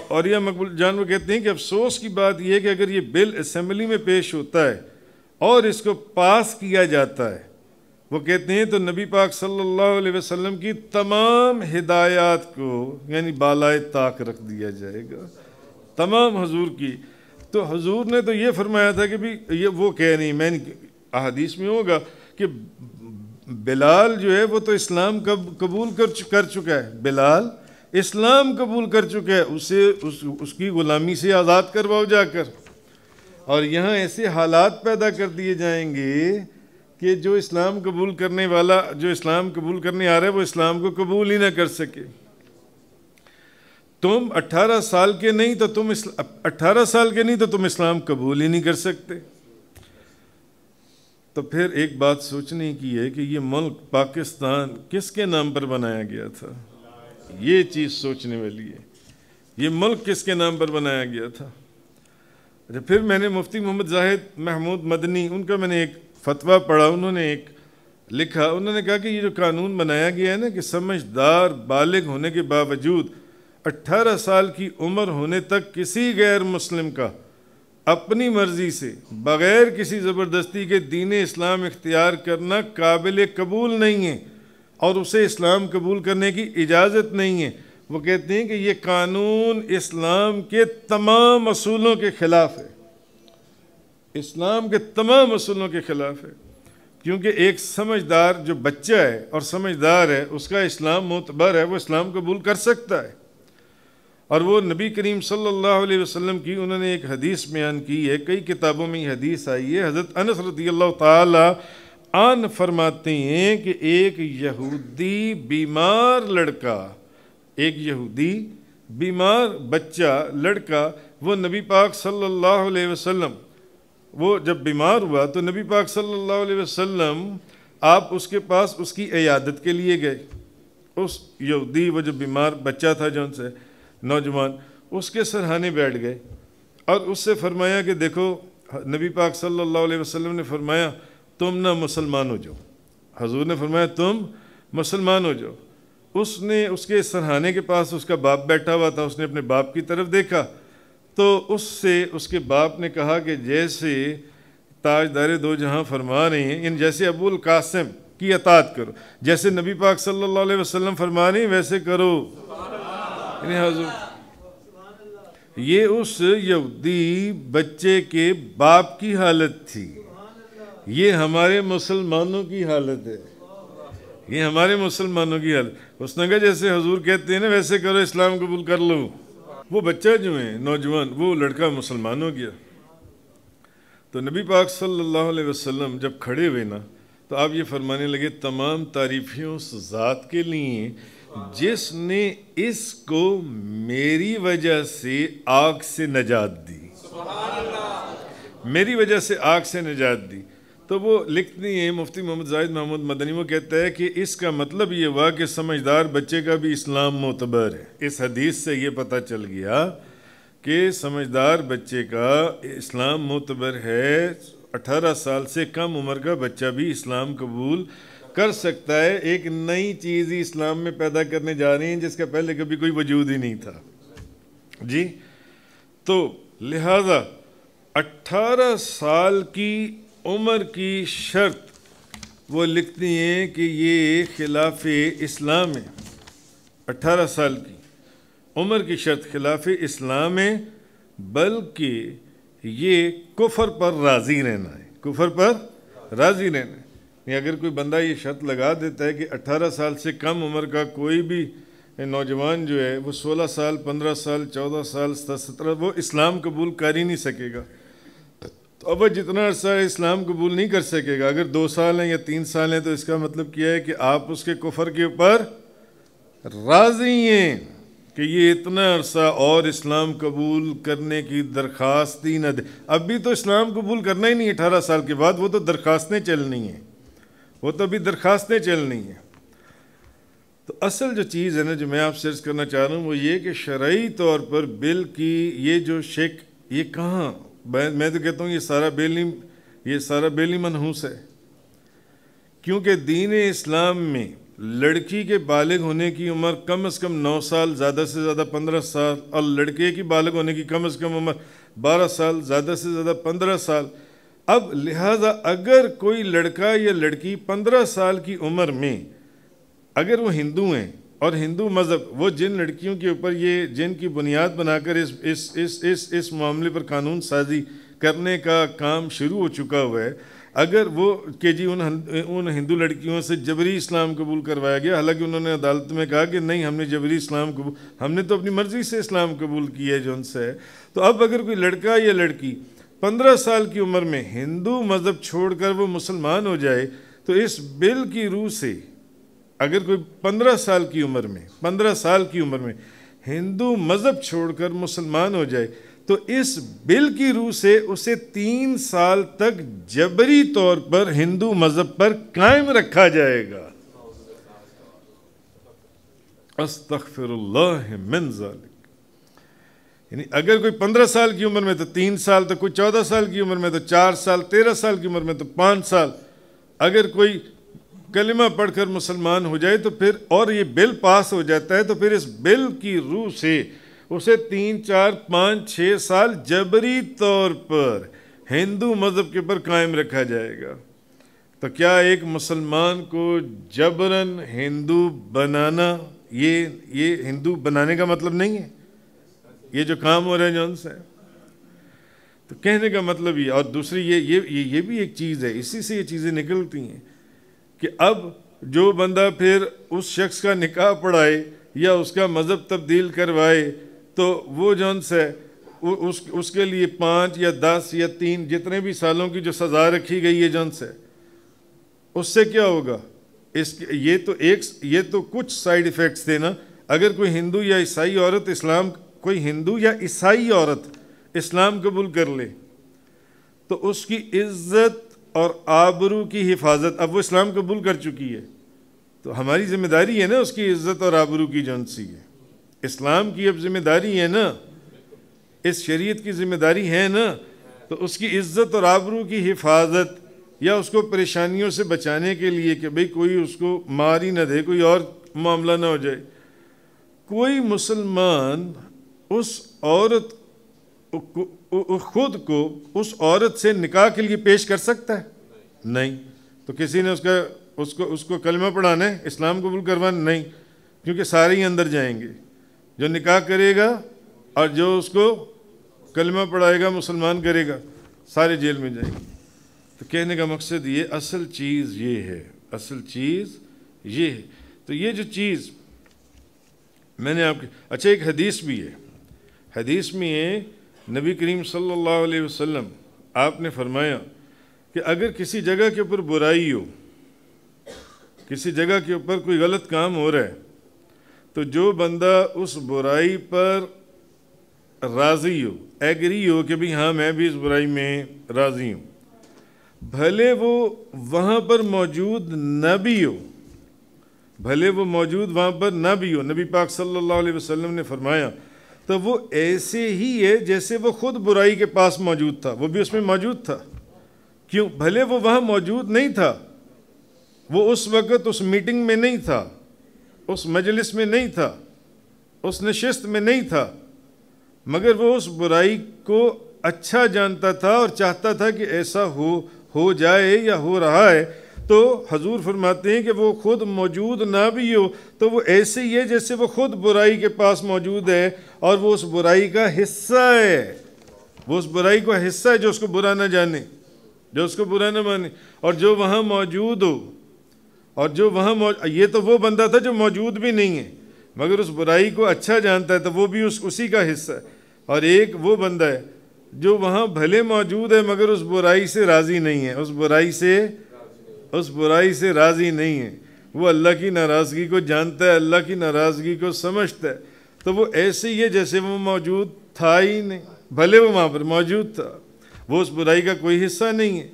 اولیاء مقبول جان وہ کہتے ہیں کہ افسوس کی بات یہ ہے کہ اگر یہ بل اسمبلی میں پیش ہوتا ہے اور اس کو پاس کیا جاتا ہے، وہ کہتے ہیں تو نبی پاک صلی اللہ علیہ وسلم کی تمام ہدایات کو یعنی بالائے طاق رکھ دیا جائے گا، تمام حضور کی۔ تو حضور نے تو یہ فرمایا تھا کہ بھی یہ وہ کہہ نہیں، میں احادیث میں ہوگا کہ بلال جو ہے وہ تو اسلام قبول کر چکا ہے، بلال اسلام قبول کر چکا ہے، اسے اس کی غلامی سے آزاد کرواؤ جا کر۔ اور یہاں ایسے حالات پیدا کر دیے جائیں گے کہ جو اسلام قبول کرنے والا، جو اسلام قبول کرنے آ رہا ہے، وہ اسلام کو قبول ہی نہ کر سکے۔ تم 18 سال کے نہیں تو تم اسلام قبول ہی نہیں کر سکتے۔ تو پھر ایک بات سوچنے کی ہے کہ یہ ملک پاکستان کس کے نام پر بنایا گیا تھا؟ یہ چیز سوچنے والی ہے، یہ ملک کس کے نام پر بنایا گیا تھا؟ پھر میں نے مفتی محمد زاہد محمود مدنی، ان کا میں نے ایک فتویٰ پڑھا، انہوں نے ایک لکھا، انہوں نے کہا کہ یہ جو قانون بنایا گیا ہے نا کہ سمجھدار بالغ ہونے کے باوجود 18 سال کی عمر ہونے تک کسی غیر مسلم کا اپنی مرضی سے بغیر کسی زبردستی کے دین اسلام اختیار کرنا قابل قبول نہیں ہے اور اسے اسلام قبول کرنے کی اجازت نہیں ہے۔ وہ کہتے ہیں کہ یہ قانون اسلام کے تمام اصولوں کے خلاف ہے، اسلام کے تمام اصولوں کے خلاف ہے، کیونکہ ایک سمجھدار جو بچہ ہے اور سمجھدار ہے اس کا اسلام معتبر ہے، وہ اسلام قبول کر سکتا ہے۔ اور وہ نبی کریم صلی اللہ علیہ وسلم کی انہوں نے ایک حدیث بیان کی ہے، کئی کتابوں میں یہ حدیث آئی ہے، حضرت انس رضی اللہ تعالی عنہ فرماتے ہیں کہ ایک یہودی بیمار لڑکا، ایک یہودی بیمار بچہ لڑکا، وہ نبی پاک صلی اللہ علیہ وسلم، وہ جب بیمار ہوا تو نبی پاک صلی اللہ علیہ وسلم آپ اس کے پاس اس کی عیادت کے لیے گئے۔ اس یہودی، وہ جو بیمار بچہ تھا، جو ان سے نوجوان، اس کے سرہانے بیٹھ گئے اور اس سے فرمایا کہ دیکھو، نبی پاک صلی اللہ علیہ وسلم نے فرمایا تم نہ مسلمان ہو جاؤ، حضور نے فرمایا تم مسلمان ہو جاؤ۔ اس نے اس کے سرہانے کے پاس اس کا باپ بیٹھا ہوا تھا، اس نے اپنے باپ کی طرف دیکھا تو اس کے باپ نے کہا کہ جیسے تاجدار دو جہاں فرما رہے ہیں، ان جیسے ابو القاسم کی اطاعت کرو، جیسے نبی پاک صلی اللہ علیہ وسلم فرما رہے ہیں ویسے کرو۔ یہ اس یہودی بچے کے باپ کی حالت تھی، یہ ہمارے مسلمانوں کی حالت ہے، یہ ہمارے مسلمانوں کی حالت۔ اس نے کہا جیسے حضور کہتے ہیں نا ویسے کرو، اسلام قبول کر لو۔ وہ بچہ جو ہے نوجوان، وہ لڑکا مسلمان ہو گیا۔ تو نبی پاک صلی اللہ علیہ وسلم جب کھڑے ہوئے نا تو آپ یہ فرمانے لگے تمام تعریفیں اس ذات کے لیے جس نے اس کو میری وجہ سے آگ سے نجات دی، میری وجہ سے آگ سے نجات دی۔ تو وہ لکھتی ہیں مفتی محمد زاہد محمود مدنی، وہ کہتا ہے کہ اس کا مطلب یہ ہوا کہ سمجھدار بچے کا بھی اسلام معتبر ہے۔ اس حدیث سے یہ پتہ چل گیا کہ سمجھدار بچے کا اسلام معتبر ہے، 18 سال سے کم عمر کا بچہ بھی اسلام قبول کر سکتا ہے۔ ایک نئی چیز ہی اسلام میں پیدا کرنے جا رہی ہیں جس کا پہلے کبھی کوئی وجود ہی نہیں تھا جی۔ تو لہذا 18 سال کی عمر کی شرط وہ لکھتی ہیں کہ یہ خلاف اسلام ہے، 18 سال کی عمر کی شرط خلاف اسلام ہے، بلکہ یہ کفر پر راضی رہنا ہے، کفر پر راضی رہنا ہے۔ اگر کوئی بندہ یہ شرط لگا دیتا ہے کہ 18 سال سے کم عمر کا کوئی بھی نوجوان جو ہے وہ 16 سال 15 سال 14 سال 17 وہ اسلام قبول کر ہی نہیں سکے گا، تو اب وہ جتنا عرصہ اسلام قبول نہیں کر سکے گا، اگر 2 سال ہیں یا 3 سال ہیں تو اس کا مطلب کیا ہے کہ آپ اس کے کفر کے اوپر راضی ہیں کہ یہ اتنا عرصہ اور اسلام قبول کرنے کی درخواست ہی نہ دے۔ اب بھی تو اسلام قبول کرنا ہی نہیں 18 سال کے بعد، وہ تو درخواستیں چلنی ہیں، وہ تو ابھی درخواستیں چلنی ہیں۔ تو اصل جو چیز ہے نا جو میں آپ سے عرض کرنا چاہ رہا ہوں وہ یہ کہ شرعی طور پر بل کی یہ جو شک یہ کہاں، میں تو کہتا ہوں یہ سارا بیلی منحوس ہے، کیونکہ دین اسلام میں لڑکی کے بالغ ہونے کی عمر کم از کم 9 سال، زیادہ سے زیادہ 15 سال، اور لڑکے کی بالغ ہونے کی کم از کم عمر 12 سال، زیادہ سے زیادہ 15 سال۔ اب لہٰذا اگر کوئی لڑکا یا لڑکی 15 سال کی عمر میں اگر وہ ہندو ہیں اور ہندو مذہب وہ جن لڑکیوں کے اوپر یہ جن کی بنیاد بنا کر اس معاملے پر قانون سازی کرنے کا کام شروع ہو چکا ہوا ہے، اگر وہ کہ جی ان ہندو لڑکیوں سے جبری اسلام قبول کروایا گیا، حالانکہ انہوں نے عدالت میں کہا کہ نہیں، ہم نے جبری اسلام قبول، ہم نے تو اپنی مرضی سے اسلام قبول کیا ہے جو ان سے ہے. تو اب اگر کوئی لڑکا یا لڑکی 15 سال کی عمر میں ہندو مذہب چھوڑ کر وہ مسلمان ہو جائے، تو اس بل کی روح سے اگر کوئی 15 سال کی عمر میں ہندو مذہب چھوڑ کر مسلمان ہو جائے، تو اس بل کی روح سے اسے 3 سال تک جبری طور پر ہندو مذہب پر قائم رکھا جائے گا. استغفر اللہ من ذالک. یعنی اگر کوئی 15 سال کی عمر میں تو 3 سال تک، کوئی 14 سال کی عمر میں تو 4 سال، 13 سال کی عمر میں تو 5 سال. اگر کوئی کلمہ پڑھ کر مسلمان ہو جائے تو پھر، اور یہ بل پاس ہو جاتا ہے، تو پھر اس بل کی روح سے اسے 3، 4، 5، 6 سال جبری طور پر ہندو مذہب کے پر قائم رکھا جائے گا. تو کیا ایک مسلمان کو جبراً ہندو بنانا، یہ ہندو بنانے کا مطلب نہیں ہے یہ جو کام ہو رہا ہے جو ان سے؟ تو کہنے کا مطلب یہ، اور دوسری یہ بھی ایک چیز ہے، اسی سے یہ چیزیں نکلتی ہیں کہ اب جو بندہ پھر اس شخص کا نکاح پڑھائے یا اس کا مذہب تبدیل کروائے، تو وہ جون سے اس کے لیے 5 یا 10 یا 3 جتنے بھی سالوں کی جو سزا رکھی گئی ہے جون سے، اس سے کیا ہوگا؟ یہ تو کچھ سائیڈ ایفیکٹس تھے نا. اگر کوئی ہندو یا عیسائی عورت کوئی ہندو یا عیسائی عورت اسلام قبول کر لے، تو اس کی عزت اور آبرو کی حفاظت، اب وہ اسلام قبول کر چکی ہے تو ہماری ذمہ داری ہے نا اس کی عزت اور آبرو کی جون سی ہے. اسلام کی اب ذمہ داری ہے نا، اس شریعت کی ذمہ داری ہے نا، تو اس کی عزت اور آبرو کی حفاظت یا اس کو پریشانیوں سے بچانے کے لیے کہ بھئی کوئی اس کو مار ہی نہ دے، کوئی اور معاملہ نہ ہو جائے. کوئی مسلمان اس عورت خود کو اس عورت سے نکاح کے لیے پیش کر سکتا ہے؟ نہیں. تو کسی نے اس کو کلمہ پڑھانا ہے، اسلام قبول کروانا؟ نہیں، کیونکہ سارے ہی اندر جائیں گے. جو نکاح کرے گا اور جو اس کو کلمہ پڑھائے گا، مسلمان کرے گا، سارے جیل میں جائیں گے. تو کہنے کا مقصد یہ، اصل چیز یہ ہے. تو یہ جو چیز میں نے آپ کی، اچھا ایک حدیث بھی ہے. حدیث میں ہے نبی کریم صلی اللہ علیہ وسلم آپ نے فرمایا کہ اگر کسی جگہ کے اوپر برائی ہو، کسی جگہ کے اوپر کوئی غلط کام ہو رہا ہے، تو جو بندہ اس برائی پر راضی ہو، ایگری ہو کہ بھی ہاں میں بھی اس برائی میں راضی ہوں، بھلے وہ وہاں پر موجود نہ بھی ہو، نبی پاک صلی اللہ علیہ وسلم نے فرمایا تو وہ ایسے ہی ہے جیسے وہ خود برائی کے پاس موجود تھا، وہ بھی اس میں موجود تھا. کیوں؟ بھلے وہ وہاں موجود نہیں تھا، وہ اس وقت اس میٹنگ میں نہیں تھا، اس مجلس میں نہیں تھا، اس نشست میں نہیں تھا، مگر وہ اس برائی کو اچھا جانتا تھا اور چاہتا تھا کہ ایسا ہو جائے یا ہو رہا ہے. تو حضور فرماتے ہیں کہ وہ خود موجود نہ بھی ہو تو وہ ایسے ہی ہے جیسے وہ خود برائی کے پاس موجود ہے اور وہ اس برائی کا حصہ ہے. وہ اس برائی کا حصہ ہے جو اس کو برا نہ جانے، جو اس کو برا نہ مانے، اور جو وہاں موجود ہو، اور جو وہاں یہ تو وہ بندہ تھا جو موجود بھی نہیں ہے مگر اس برائی کو اچھا جانتا ہے، تو وہ بھی اسی کا حصہ ہے. اور ایک وہ بندہ ہے جو وہاں بھلے موجود ہے مگر اس برائی سے راضی نہیں ہے، اس برائی سے راضی نہیں ہے. وہ اللہ کی ناراضگی کو جانتا ہے، اللہ کی ناراضگی کو سمجھتا ہے. تو وہ ایسے ہی ہے جیسے وہ موجود تھا ہی نہیں، بھلے وہ وہاں پر موجود تھا، وہ اس برائی کا کوئی حصہ نہیں ہے.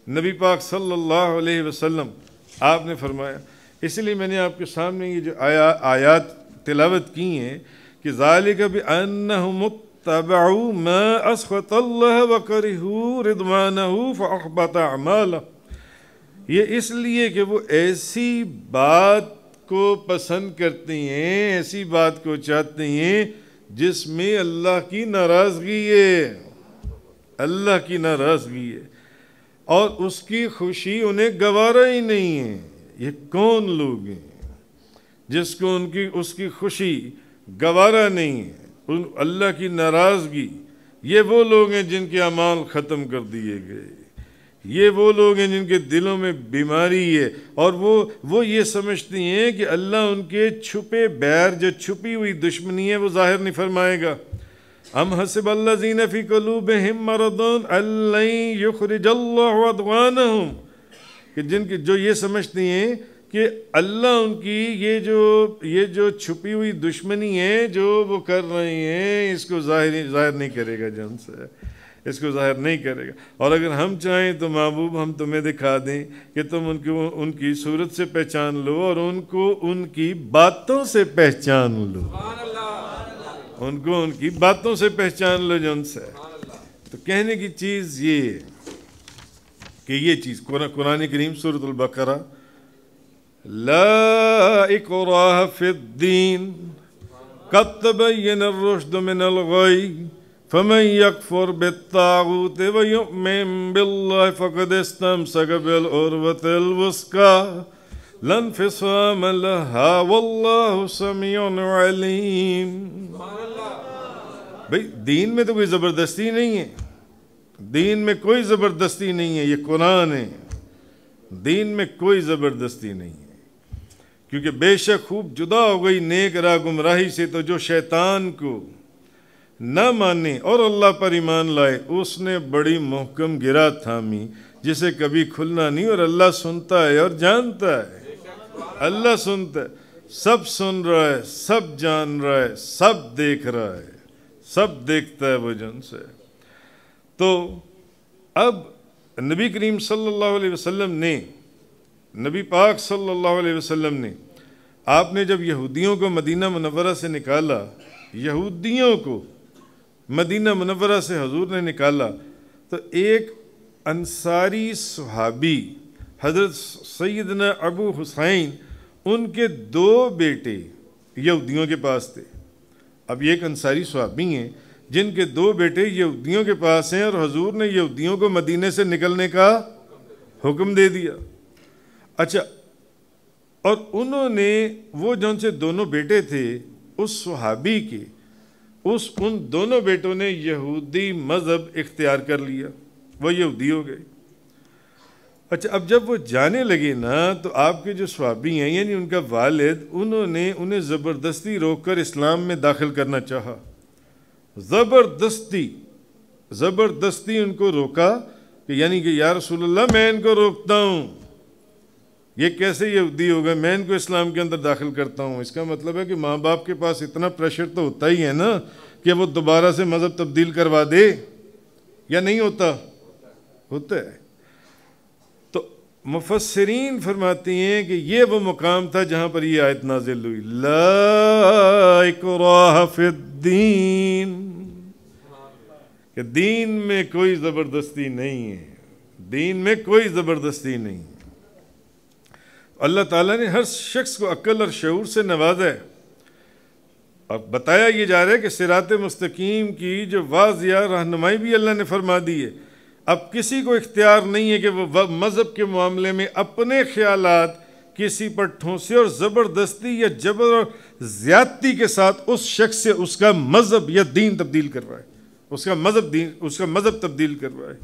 نبی پاک صلی اللہ علیہ وسلم آپ نے فرمایا. اس لیے میں نے آپ کے سامنے یہ جو آیات تلاوت کی ہیں کہ ذالک بأنہم اتبعوا ما اسخط اللہ وکرہوا رضوانہ فاحبط اعمالہم، یہ اس لیے کہ وہ ایسی بات کو پسند کرتے ہیں، ایسی بات کو چاہتے ہیں جس میں اللہ کی ناراضگی ہے، اللہ کی ناراضگی ہے، اور اس کی خوشی انہیں گوارا ہی نہیں ہے. یہ کون لوگ ہیں جس کو اس کی خوشی گوارا نہیں ہے، اللہ کی ناراضگی؟ یہ وہ لوگ ہیں جن کے اعمال ختم کر دیے گئے. یہ وہ لوگ ہیں جن کے دلوں میں بیماری ہے، اور وہ یہ سمجھتی ہیں کہ اللہ ان کے چھپے بیر، جو چھپی ہوئی دشمنی ہے، وہ ظاہر نہیں فرمائے گا۔ ام حسب الذین فی قلوبہم مرض ان لن یخرج اللہ اضغانہم، کہ جو یہ سمجھتی ہیں کہ اللہ ان کی یہ جو چھپی ہوئی دشمنی ہے جو وہ کر رہے ہیں، اس کو ظاہر نہیں کرے گا، جن سے اس کو ظاہر نہیں کرے گا۔ اور اگر ہم چاہیں تو محبوب ہم تمہیں دکھا دیں کہ تم ان کی صورت سے پہچان لو، اور ان کو ان کی باتوں سے پہچان لو، ان کو ان کی باتوں سے پہچان لو جن سے۔ تو کہنے کی چیز یہ ہے کہ یہ چیز قرآن کریم سورۃ البقرہ، لا اکراہ فی الدین قد تبین الرشد من الغی فمن یکفر بالطاغوت ویؤمن باللہ فقد استمسک بالعروۃ الوثقی لا انفصام لہا واللہ سمیع علیم۔ بھئی دین میں تو کوئی زبردستی نہیں ہے، دین میں کوئی زبردستی نہیں ہے، یہ قرآن ہے، دین میں کوئی زبردستی نہیں ہے۔ کیونکہ بے شک خوب جدا ہو گئی نیک راہ گمراہی سے، تو جو شیطان کو نہ مانے اور اللہ پر ایمان لائے، اس نے بڑی محکم گرا تھامی جسے کبھی کھلنا نہیں، اور اللہ سنتا ہے اور جانتا ہے، اللہ سنتا ہے، سب سن رہا ہے، سب جان رہا ہے، سب دیکھ رہا ہے، سب دیکھتا ہے وہ جن سے۔ تو اب نبی کریم صلی اللہ علیہ وسلم نے، نبی پاک صلی اللہ علیہ وسلم نے، آپ نے جب یہودیوں کو مدینہ منورہ سے نکالا، یہودیوں کو مدینہ منورہ سے حضور نے نکالا، تو ایک انصاری صحابی حضرت سیدنا ابو حسین، ان کے 2 بیٹے یہودیوں کے پاس تھے۔ اب یہ ایک انصاری صحابی ہیں جن کے 2 بیٹے یہودیوں کے پاس ہیں، اور حضور نے یہودیوں کو مدینے سے نکلنے کا حکم دے دیا۔ اچھا، اور انہوں نے وہ جن سے دونوں بیٹے تھے، اس صحابی کے ان دونوں بیٹوں نے یہودی مذہب اختیار کر لیا، وہ یہودی ہو گئے۔ اچھا، اب جب وہ جانے لگے نا، تو آپ کے جو صحابی ہیں، یعنی ان کا والد، انہوں نے انہیں زبردستی روک کر اسلام میں داخل کرنا چاہا، زبردستی ان کو روکا، کہ یعنی کہ یا رسول اللہ میں ان کو روکتا ہوں، یہ کیسے یہودی ہوگا، میں ان کو اسلام کے اندر داخل کرتا ہوں۔ اس کا مطلب ہے کہ ماں باپ کے پاس اتنا پریشر تو ہوتا ہی ہے نا کہ وہ دوبارہ سے مذہب تبدیل کروا دے، یا نہیں ہوتا؟ ہوتا ہے۔ تو مفسرین فرماتی ہیں کہ یہ وہ مقام تھا جہاں پر یہ آیت نازل ہوئی، لا اکراہ فی الدین، کہ دین میں کوئی زبردستی نہیں ہے، دین میں کوئی زبردستی نہیں ہے۔ اللہ تعالیٰ نے ہر شخص کو عقل اور شعور سے نوازا ہے، اور بتایا یہ جا رہا ہے کہ صراط مستقیم کی جو واضح رہنمائی بھی اللہ نے فرما دی ہے۔ اب کسی کو اختیار نہیں ہے کہ وہ مذہب کے معاملے میں اپنے خیالات کسی پر ٹھونسے اور زبردستی یا جبر اور زیادتی کے ساتھ اس شخص سے اس کا مذہب یا دین تبدیل کروائے، اس کا مذہب تبدیل کروائے۔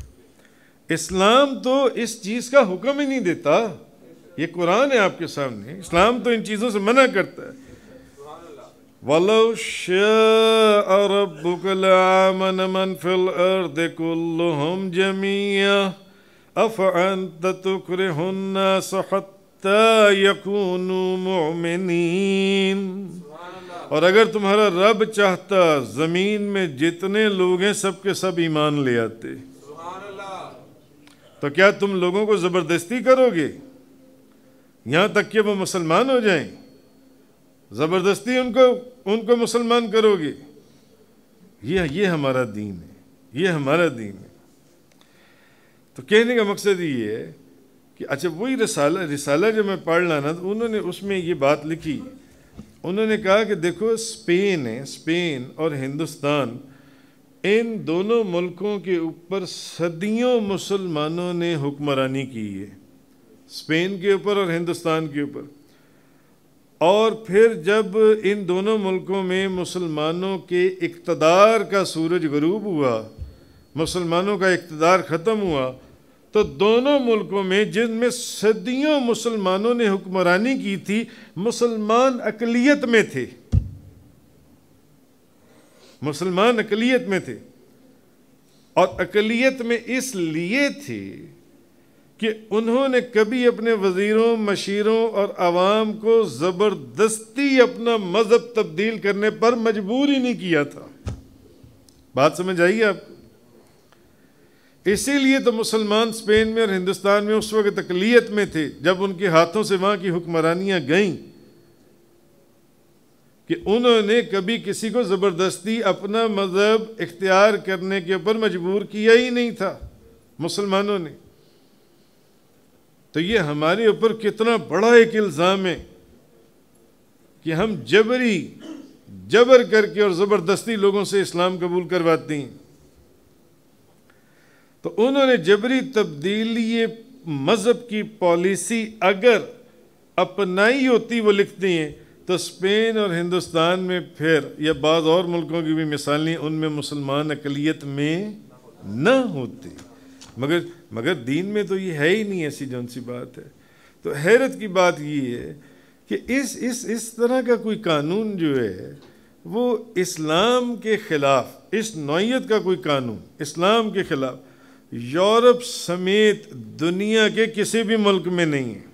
اسلام تو اس چیز کا حکم ہی نہیں دیتا، یہ قرآن ہے آپ کے سامنے، اسلام تو ان چیزوں سے منع کرتا ہے۔ وَلَوْ شَاءَ رَبُّكَ لَآمَنَ مَنْ فِي الْأَرْضِ كُلُّهُمْ جَمِيعًا أَفَأَنْتَ تُكْرِهُ النَّاسَ حَتَّى يَكُونُوا مُؤْمِنِينَ، اور اگر تمہارا رب چاہتا زمین میں جتنے لوگ ہیں سب کے سب ایمان لے آتے، تو کیا تم لوگوں کو زبردستی کرو گے یہاں تک کہ وہ مسلمان ہو جائیں؟ زبردستی ان کو مسلمان کرو گے؟ یہ ہمارا دین ہے، یہ ہمارا دین ہے۔ تو کہنے کا مقصد یہ ہے کہ اچھا وہی رسالہ جو میں پڑھ لا نا، تو انہوں نے اس میں یہ بات لکھی، انہوں نے کہا کہ دیکھو اسپین اور ہندوستان، ان دونوں ملکوں کے اوپر صدیوں مسلمانوں نے حکمرانی کی ہے، اسپین کے اوپر اور ہندوستان کے اوپر۔ اور پھر جب ان دونوں ملکوں میں مسلمانوں کے اقتدار کا سورج غروب ہوا، مسلمانوں کا اقتدار ختم ہوا، تو دونوں ملکوں میں جن میں صدیوں مسلمانوں نے حکمرانی کی تھی، مسلمان اقلیت میں تھے، مسلمان اقلیت میں تھے، اور اقلیت میں اس لیے تھے کہ انہوں نے کبھی اپنے وزیروں، مشیروں اور عوام کو زبردستی اپنا مذہب تبدیل کرنے پر مجبور ہی نہیں کیا تھا۔ بات سمجھ آئیے آپ کو؟ اسی لیے تو مسلمان اسپین میں اور ہندوستان میں اس وقت اقلیت میں تھے جب ان کے ہاتھوں سے وہاں کی حکمرانیاں گئیں، کہ انہوں نے کبھی کسی کو زبردستی اپنا مذہب اختیار کرنے کے اوپر مجبور کیا ہی نہیں تھا مسلمانوں نے۔ تو یہ ہمارے اوپر کتنا بڑا ایک الزام ہے کہ ہم جبر کر کے اور زبردستی لوگوں سے اسلام قبول کرواتے ہیں۔ تو انہوں نے جبری تبدیلی مذہب کی پالیسی اگر اپنائی ہوتی، وہ لکھتے ہیں، تو اسپین اور ہندوستان میں پھر یا بعض اور ملکوں کی بھی مثالیں ان میں مسلمان اقلیت میں نہ ہوتے، مگر دین میں تو یہ ہے ہی نہیں ایسی جون سی بات ہے۔ تو حیرت کی بات یہ ہے کہ اس طرح کا کوئی قانون جو ہے وہ اسلام کے خلاف، اس نوعیت کا کوئی قانون اسلام کے خلاف یورپ سمیت دنیا کے کسی بھی ملک میں نہیں ہے۔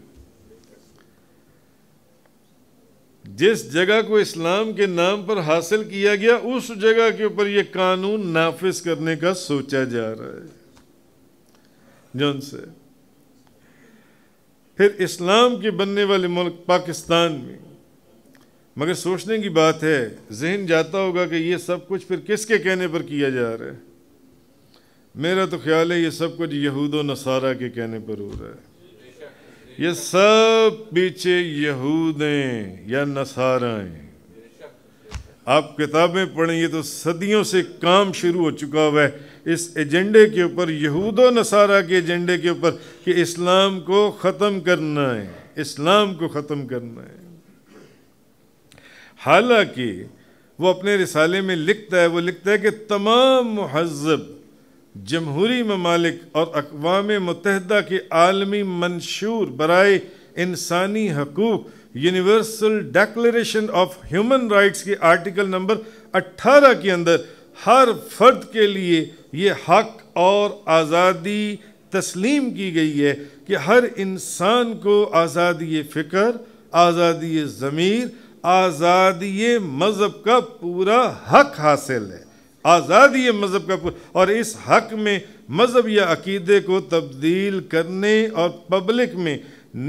جس جگہ کو اسلام کے نام پر حاصل کیا گیا، اس جگہ کے اوپر یہ قانون نافذ کرنے کا سوچا جا رہا ہے جون سے۔ پھر اسلام کے بننے والے ملک پاکستان میں، مگر سوچنے کی بات ہے، ذہن جاتا ہوگا کہ یہ سب کچھ پھر کس کے کہنے پر کیا جا رہا ہے؟ میرا تو خیال ہے یہ سب کچھ یہود و نصارہ کے کہنے پر ہو رہا ہے۔ یہ سب پیچھے یہود ہیں یا نصارہ ہیں۔ آپ کتابیں پڑھیں، یہ تو صدیوں سے کام شروع ہو چکا ہوا ہے اس ایجنڈے کے اوپر، یہود و نصارہ کے ایجنڈے کے اوپر، کہ اسلام کو ختم کرنا ہے، اسلام کو ختم کرنا ہے۔ حالانکہ وہ اپنے رسالے میں لکھتا ہے کہ تمام مہذب جمہوری ممالک اور اقوام متحدہ کے عالمی منشور برائے انسانی حقوق universal declaration of human rights کے آرٹیکل نمبر 18 کے اندر ہر فرد کے لیے یہ حق اور آزادی تسلیم کی گئی ہے کہ ہر انسان کو آزادی فکر، آزادی ضمیر، آزادی مذہب کا پورا حق حاصل ہے، آزادی مذہب کا پورا، اور اس حق میں مذہب یا عقیدے کو تبدیل کرنے اور پبلک میں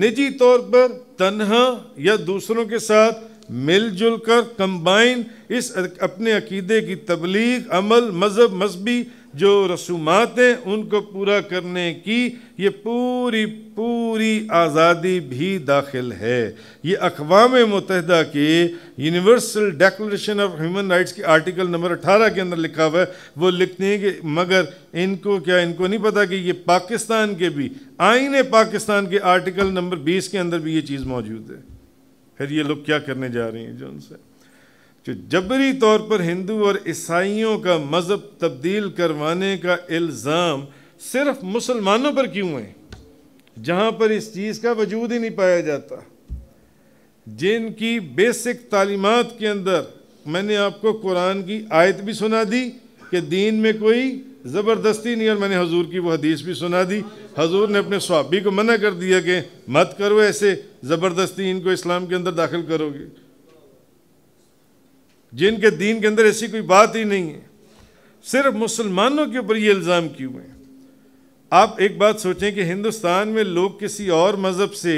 نجی طور پر تنہا یا دوسروں کے ساتھ مل جل کر کمبائن اس اپنے عقیدے کی تبلیغ، عمل، مذہب، مذہبی جو رسومات ہیں ان کو پورا کرنے کی یہ پوری آزادی بھی داخل ہے۔ یہ اقوام متحدہ کے universal declaration of human rights کے آرٹیکل نمبر 18 کے اندر لکھا ہوا ہے۔ وہ لکھتے ہیں کہ مگر ان کو نہیں پتا کہ یہ پاکستان کے بھی آئین پاکستان کے آرٹیکل نمبر 20 کے اندر بھی یہ چیز موجود ہے۔ پھر یہ لوگ کیا کرنے جا رہے ہیں جو ان سے جو جبری طور پر ہندو اور عیسائیوں کا مذہب تبدیل کروانے کا الزام صرف مسلمانوں پر کیوں ہے، جہاں پر اس چیز کا وجود ہی نہیں پایا جاتا، جن کی بیسک تعلیمات کے اندر میں نے آپ کو قرآن کی آیت بھی سنا دی کہ دین میں کوئی زبردستی نہیں، اور میں نے حضور کی وہ حدیث بھی سنا دی، حضور نے اپنے صحابی کو منع کر دیا کہ مت کرو ایسے زبردستی ان کو اسلام کے اندر داخل کرو گے، جن کے دین کے اندر ایسی کوئی بات ہی نہیں ہے۔ صرف مسلمانوں کے اوپر یہ الزام کیوں ہے؟ آپ ایک بات سوچیں کہ ہندوستان میں لوگ کسی اور مذہب سے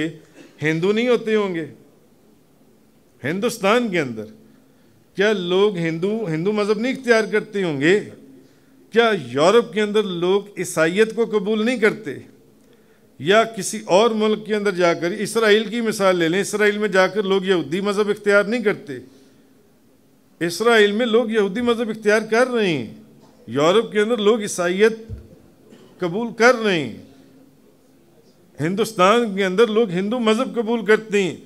ہندو نہیں ہوتے ہوں گے؟ ہندوستان کے اندر کیا لوگ ہندو مذہب نہیں اختیار کرتے ہوں گے؟ کیا یورپ کے اندر لوگ عیسائیت کو قبول نہیں کرتے؟ یا کسی اور ملک کے اندر جا کر، اسرائیل کی مثال لے لیں، اسرائیل میں جا کر لوگ یہودی مذہب اختیار نہیں کرتے؟ اسرائیل میں لوگ یہودی مذہب اختیار کر رہے ہیں، یورپ کے اندر لوگ عیسائیت قبول کر رہے ہیں، ہندوستان کے اندر لوگ ہندو مذہب قبول کرتے ہیں۔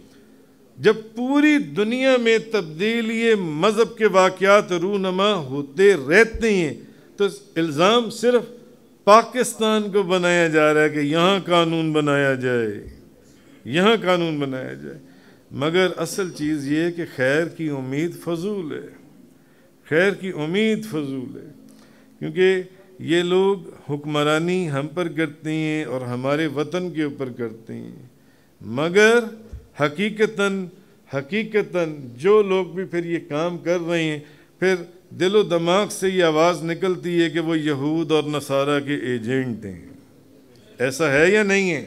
جب پوری دنیا میں تبدیلی مذہب کے واقعات رونما ہوتے رہتے ہیں تو الزام صرف پاکستان کو بنایا جا رہا ہے کہ یہاں قانون بنایا جائے، یہاں قانون بنایا جائے، مگر اصل چیز یہ ہے کہ خیر کی امید فضول ہے، خیر کی امید فضول ہے، کیونکہ یہ لوگ حکمرانی ہم پر کرتے ہیں اور ہمارے وطن کے اوپر کرتے ہیں، مگر حقیقتاً جو لوگ بھی پھر یہ کام کر رہے ہیں، پھر دل و دماغ سے یہ آواز نکلتی ہے کہ وہ یہود اور نصارہ کے ایجنٹ ہیں۔ ایسا ہے یا نہیں ہے؟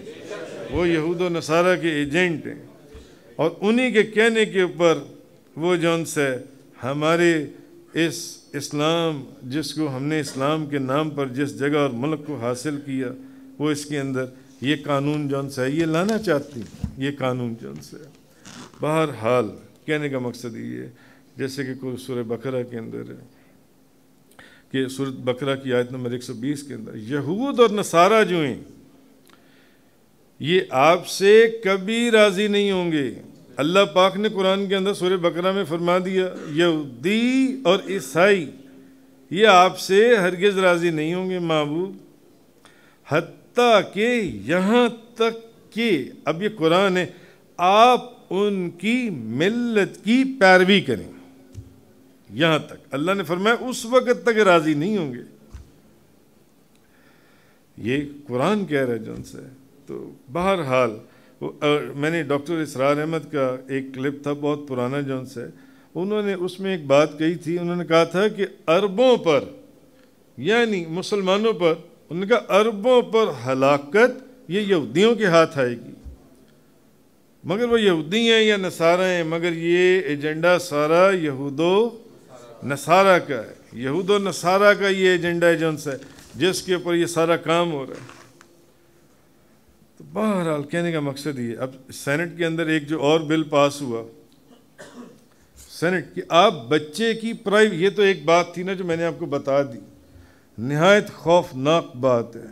وہ یہود و نصارہ کے ایجنٹ ہیں، اور انہی کے کہنے کے اوپر وہ جون سے ہمارے اس اسلام، جس کو ہم نے اسلام کے نام پر جس جگہ اور ملک کو حاصل کیا، وہ اس کے اندر یہ قانون جون سے یہ لانا چاہتی، یہ قانون جون سے۔ بہرحال کہنے کا مقصد یہ ہے، جیسے کہ سورہ بقرہ کے اندر ہے کہ سورہ بقرہ کی آیت نمبر 120 کے اندر یہود اور نصارہ جو ہیں یہ آپ سے کبھی راضی نہیں ہوں گے۔ اللہ پاک نے قرآن کے اندر سورہ بقرہ میں فرما دیا یہودی اور عیسائی یہ آپ سے ہرگز راضی نہیں ہوں گے محبوب، حتیٰ کہ یہاں تک کہ، اب یہ قرآن ہے، آپ ان کی ملت کی پیروی کریں، یہاں تک اللہ نے فرمایا اس وقت تک راضی نہیں ہوں گے۔ یہ قرآن کہہ رہا ہے جن سے۔ تو بہرحال میں نے ڈاکٹر اسرار احمد کا ایک کلپ تھا بہت پرانا جون سے، انہوں نے اس میں ایک بات کہی تھی، انہوں نے کہا تھا کہ عربوں پر یعنی مسلمانوں پر، انہوں نے کہا عربوں پر ہلاکت یہ یہودیوں کے ہاتھ آئے گی، مگر وہ یہودی ہیں یا نصارہ ہیں، مگر یہ ایجنڈا سارا یہود و نصارہ کا ہے، یہود و نصارہ کا یہ ایجنڈا ہے جون سے جس کے اوپر یہ سارا کام ہو رہا ہے۔ تو بہرحال کہنے کا مقصد یہ، اب سینٹ کے اندر ایک جو اور بل پاس ہوا سینٹ کہ آپ بچے کی یہ تو ایک بات تھی نا جو میں نے آپ کو بتا دی، نہایت خوفناک بات ہے،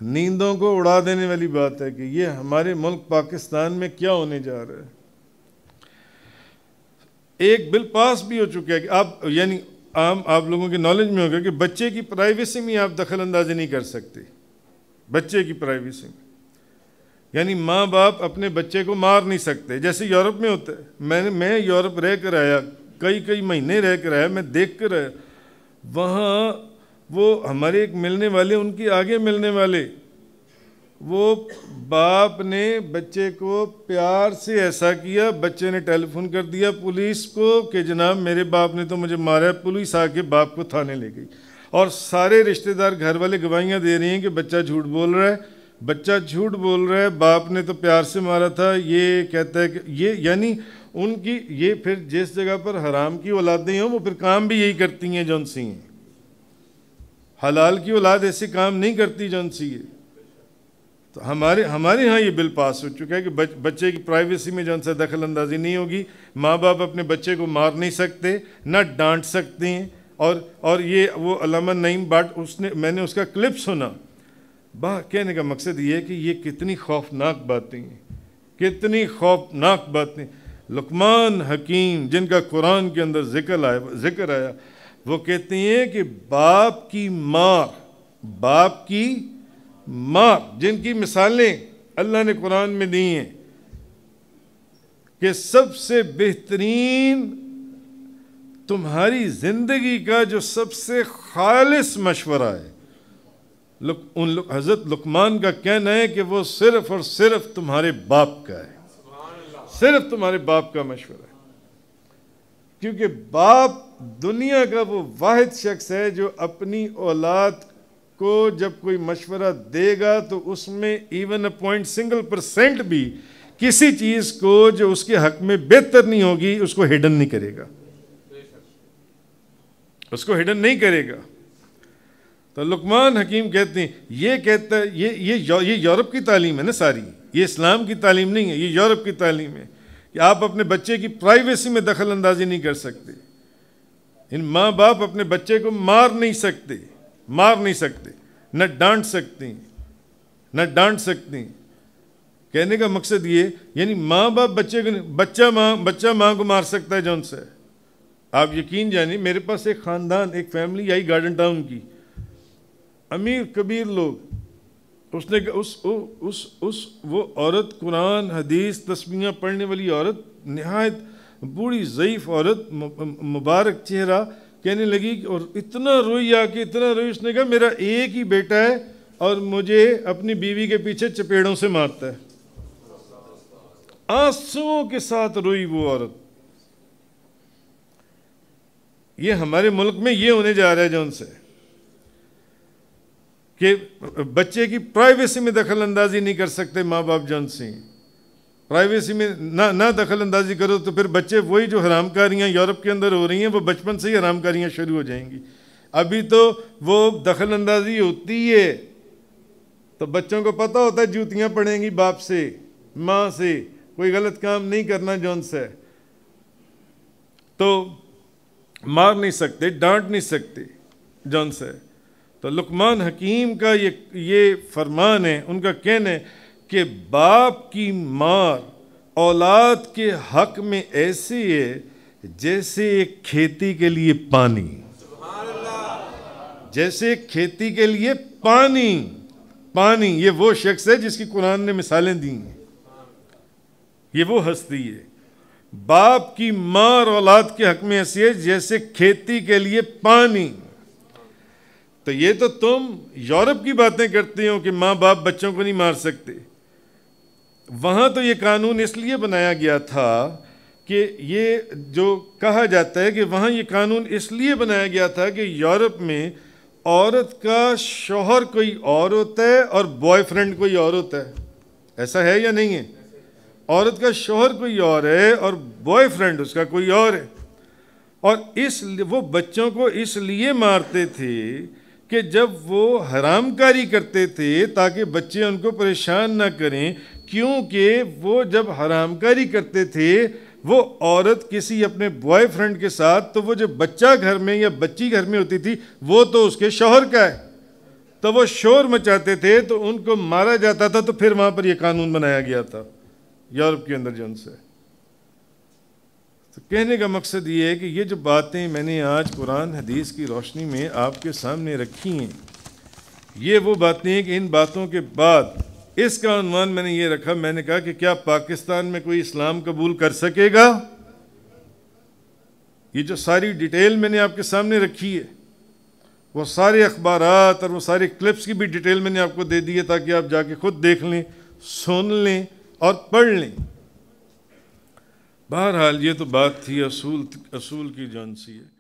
نیندوں کو اڑا دینے والی بات ہے کہ یہ ہمارے ملک پاکستان میں کیا ہونے جا رہا ہے۔ ایک بل پاس بھی ہو چکا ہے کہ آپ یعنی عام آپ لوگوں کے نالج میں ہوگا کہ بچے کی پرائیویسی میں آپ دخل اندازی نہیں کر سکتے، بچے کی پرائیویسی میں، یعنی ماں باپ اپنے بچے کو مار نہیں سکتے، جیسے یورپ میں ہوتا ہے۔ میں یورپ رہ کر آیا، کئی مہینے رہ کر آیا، میں دیکھ کر آیا، وہاں وہ ہمارے ایک ملنے والے، ان کے آگے ملنے والے، وہ باپ نے بچے کو پیار سے ایسا کیا، بچے نے ٹیلی فون کر دیا پولیس کو کہ جناب میرے باپ نے تو مجھے مارا ہے، پولیس آ کے باپ کو تھانے لے گئی، اور سارے رشتہ دار گھر والے گواہیاں دے رہی ہیں کہ بچہ جھوٹ بول رہا ہے، بچہ جھوٹ بول رہا ہے، باپ نے تو پیار سے مارا تھا۔ یہ کہتا ہے کہ یہ یعنی ان کی یہ پھر جس جگہ پر حرام کی اولادیں ہوں وہ پھر کام بھی یہی کرتی ہیں جون سی ہیں، حلال کی اولاد ایسے کام نہیں کرتی جون سی ہے۔ تو ہمارے ہاں یہ بل پاس ہو چکا ہے کہ بچے کی پرائیویسی میں جون سے دخل اندازی نہیں ہوگی، ماں باپ اپنے بچے کو مار نہیں سکتے، نہ ڈانٹ سکتے ہیں، اور یہ وہ علامہ نعیم بٹ میں نے اس کا کلپ سنا۔ کہنے کا مقصد یہ ہے کہ یہ کتنی خوفناک باتیں ہیں، کتنی خوفناک باتیں۔ لقمان حکیم جن کا قرآن کے اندر ذکر آیا، وہ کہتے ہیں کہ باپ کی ماں جن کی مثالیں اللہ نے قرآن میں دی ہیں کہ سب سے بہترین تمہاری زندگی کا جو سب سے خالص مشورہ ہے، حضرت لقمان کا کہنا ہے کہ وہ صرف اور صرف تمہارے باپ کا ہے، صرف تمہارے باپ کا مشورہ ہے، کیونکہ باپ دنیا کا وہ واحد شخص ہے جو اپنی اولاد کو جب کوئی مشورہ دے گا تو اس میں ایون 0.1% بھی کسی چیز کو جو اس کے حق میں بہتر نہیں ہوگی اس کو ہڈن نہیں کرے گا، اس کو ہڈن نہیں کرے گا۔ تو لقمان حکیم کہتے ہیں، یہ کہتا ہے یہ یورپ کی تعلیم ہے نا ساری، یہ اسلام کی تعلیم نہیں ہے، یہ یورپ کی تعلیم ہے کہ آپ اپنے بچے کی پرائیویسی میں دخل اندازی نہیں کر سکتے۔ ان ماں باپ اپنے بچے کو مار نہیں سکتے، نہ ڈانٹ سکتے ہیں، کہنے کا مقصد یہ یعنی ماں باپ بچہ ماں کو مار سکتا ہے جون سے۔ آپ یقین جانیے میرے پاس ایک خاندان، ایک فیملی آئی گارڈن ٹاؤن کی، امیر کبیر لوگ، اس نے وہ عورت قرآن حدیث تسبیحاں پڑھنے والی عورت، نہایت بوڑھی ضعیف عورت، مبارک چہرہ، کہنے لگی اور اتنا روئی، آ کے اتنا روئی، اس نے کہا میرا ایک ہی بیٹا ہے اور مجھے اپنی بیوی کے پیچھے چپیڑوں سے مارتا ہے. آنسوؤں کے ساتھ روئی وہ عورت. یہ ہمارے ملک میں یہ ہونے جا رہا ہے جون سے کہ بچے کی پرائیویسی میں دخل اندازی نہیں کر سکتے ماں باپ جون سے. پرائیویسی میں نہ دخل اندازی کرو تو پھر بچے وہی جو حرام کاریاں یورپ کے اندر ہو رہی ہیں وہ بچپن سے ہی حرام کاریاں شروع ہو جائیں گی. ابھی تو وہ دخل اندازی ہوتی ہے تو بچوں کو پتہ ہوتا ہے جوتیاں پڑیں گی باپ سے ماں سے، کوئی غلط کام نہیں کرنا جون سے، تو مار نہیں سکتے، ڈانٹ نہیں سکتے جون سے. تو لقمان حکیم کا یہ فرمان ہے، ان کا کہنا ہے کہ باپ کی مار اولاد کے حق میں ایسی ہے جیسے ایک کھیتی کے لیے پانی، جیسے کھیتی کے لیے پانی. یہ وہ شخص ہے جس کی قرآن نے مثالیں دی ہیں، یہ وہ ہستی ہے. باپ کی مار اولاد کے حق میں ایسی ہے جیسے کھیتی کے لیے پانی. تو یہ تو تم یورپ کی باتیں کرتے ہو کہ ماں باپ بچوں کو نہیں مار سکتے. وہاں تو یہ قانون اس لیے بنایا گیا تھا کہ یہ جو کہا جاتا ہے کہ وہاں یہ قانون اس لیے بنایا گیا تھا کہ یورپ میں عورت کا شوہر کوئی اور ہوتا ہے اور بوائے فرینڈ کوئی اور ہوتا ہے. ایسا ہے یا نہیں ہے؟ عورت کا شوہر کوئی اور ہے اور بوائے فرینڈ اس کا کوئی اور ہے. اور وہ بچوں کو اس لیے مارتے تھے کہ جب وہ حرام کاری کرتے تھے تاکہ بچے ان کو پریشان نہ کریں، کیونکہ وہ جب حرام کاری کرتے تھے وہ عورت کسی اپنے بوائے فرینڈ کے ساتھ، تو وہ جو بچہ گھر میں یا بچی گھر میں ہوتی تھی وہ تو اس کے شوہر کا ہے، تو وہ شور مچاتے تھے تو ان کو مارا جاتا تھا. تو پھر وہاں پر یہ قانون بنایا گیا تھا یورپ کے اندر جن سے. تو کہنے کا مقصد یہ ہے کہ یہ جو باتیں میں نے آج قرآن حدیث کی روشنی میں آپ کے سامنے رکھی ہیں، یہ وہ باتیں ہیں کہ ان باتوں کے بعد اس کا عنوان میں نے یہ رکھا، میں نے کہا کہ کیا پاکستان میں کوئی اسلام قبول کر سکے گا؟ یہ جو ساری ڈیٹیل میں نے آپ کے سامنے رکھی ہے، وہ سارے اخبارات اور وہ سارے کلپس کی بھی ڈیٹیل میں نے آپ کو دے دی ہے تاکہ آپ جا کے خود دیکھ لیں، سن لیں اور پڑھ لیں. بہرحال یہ تو بات تھی اصول کی جان سی ہے.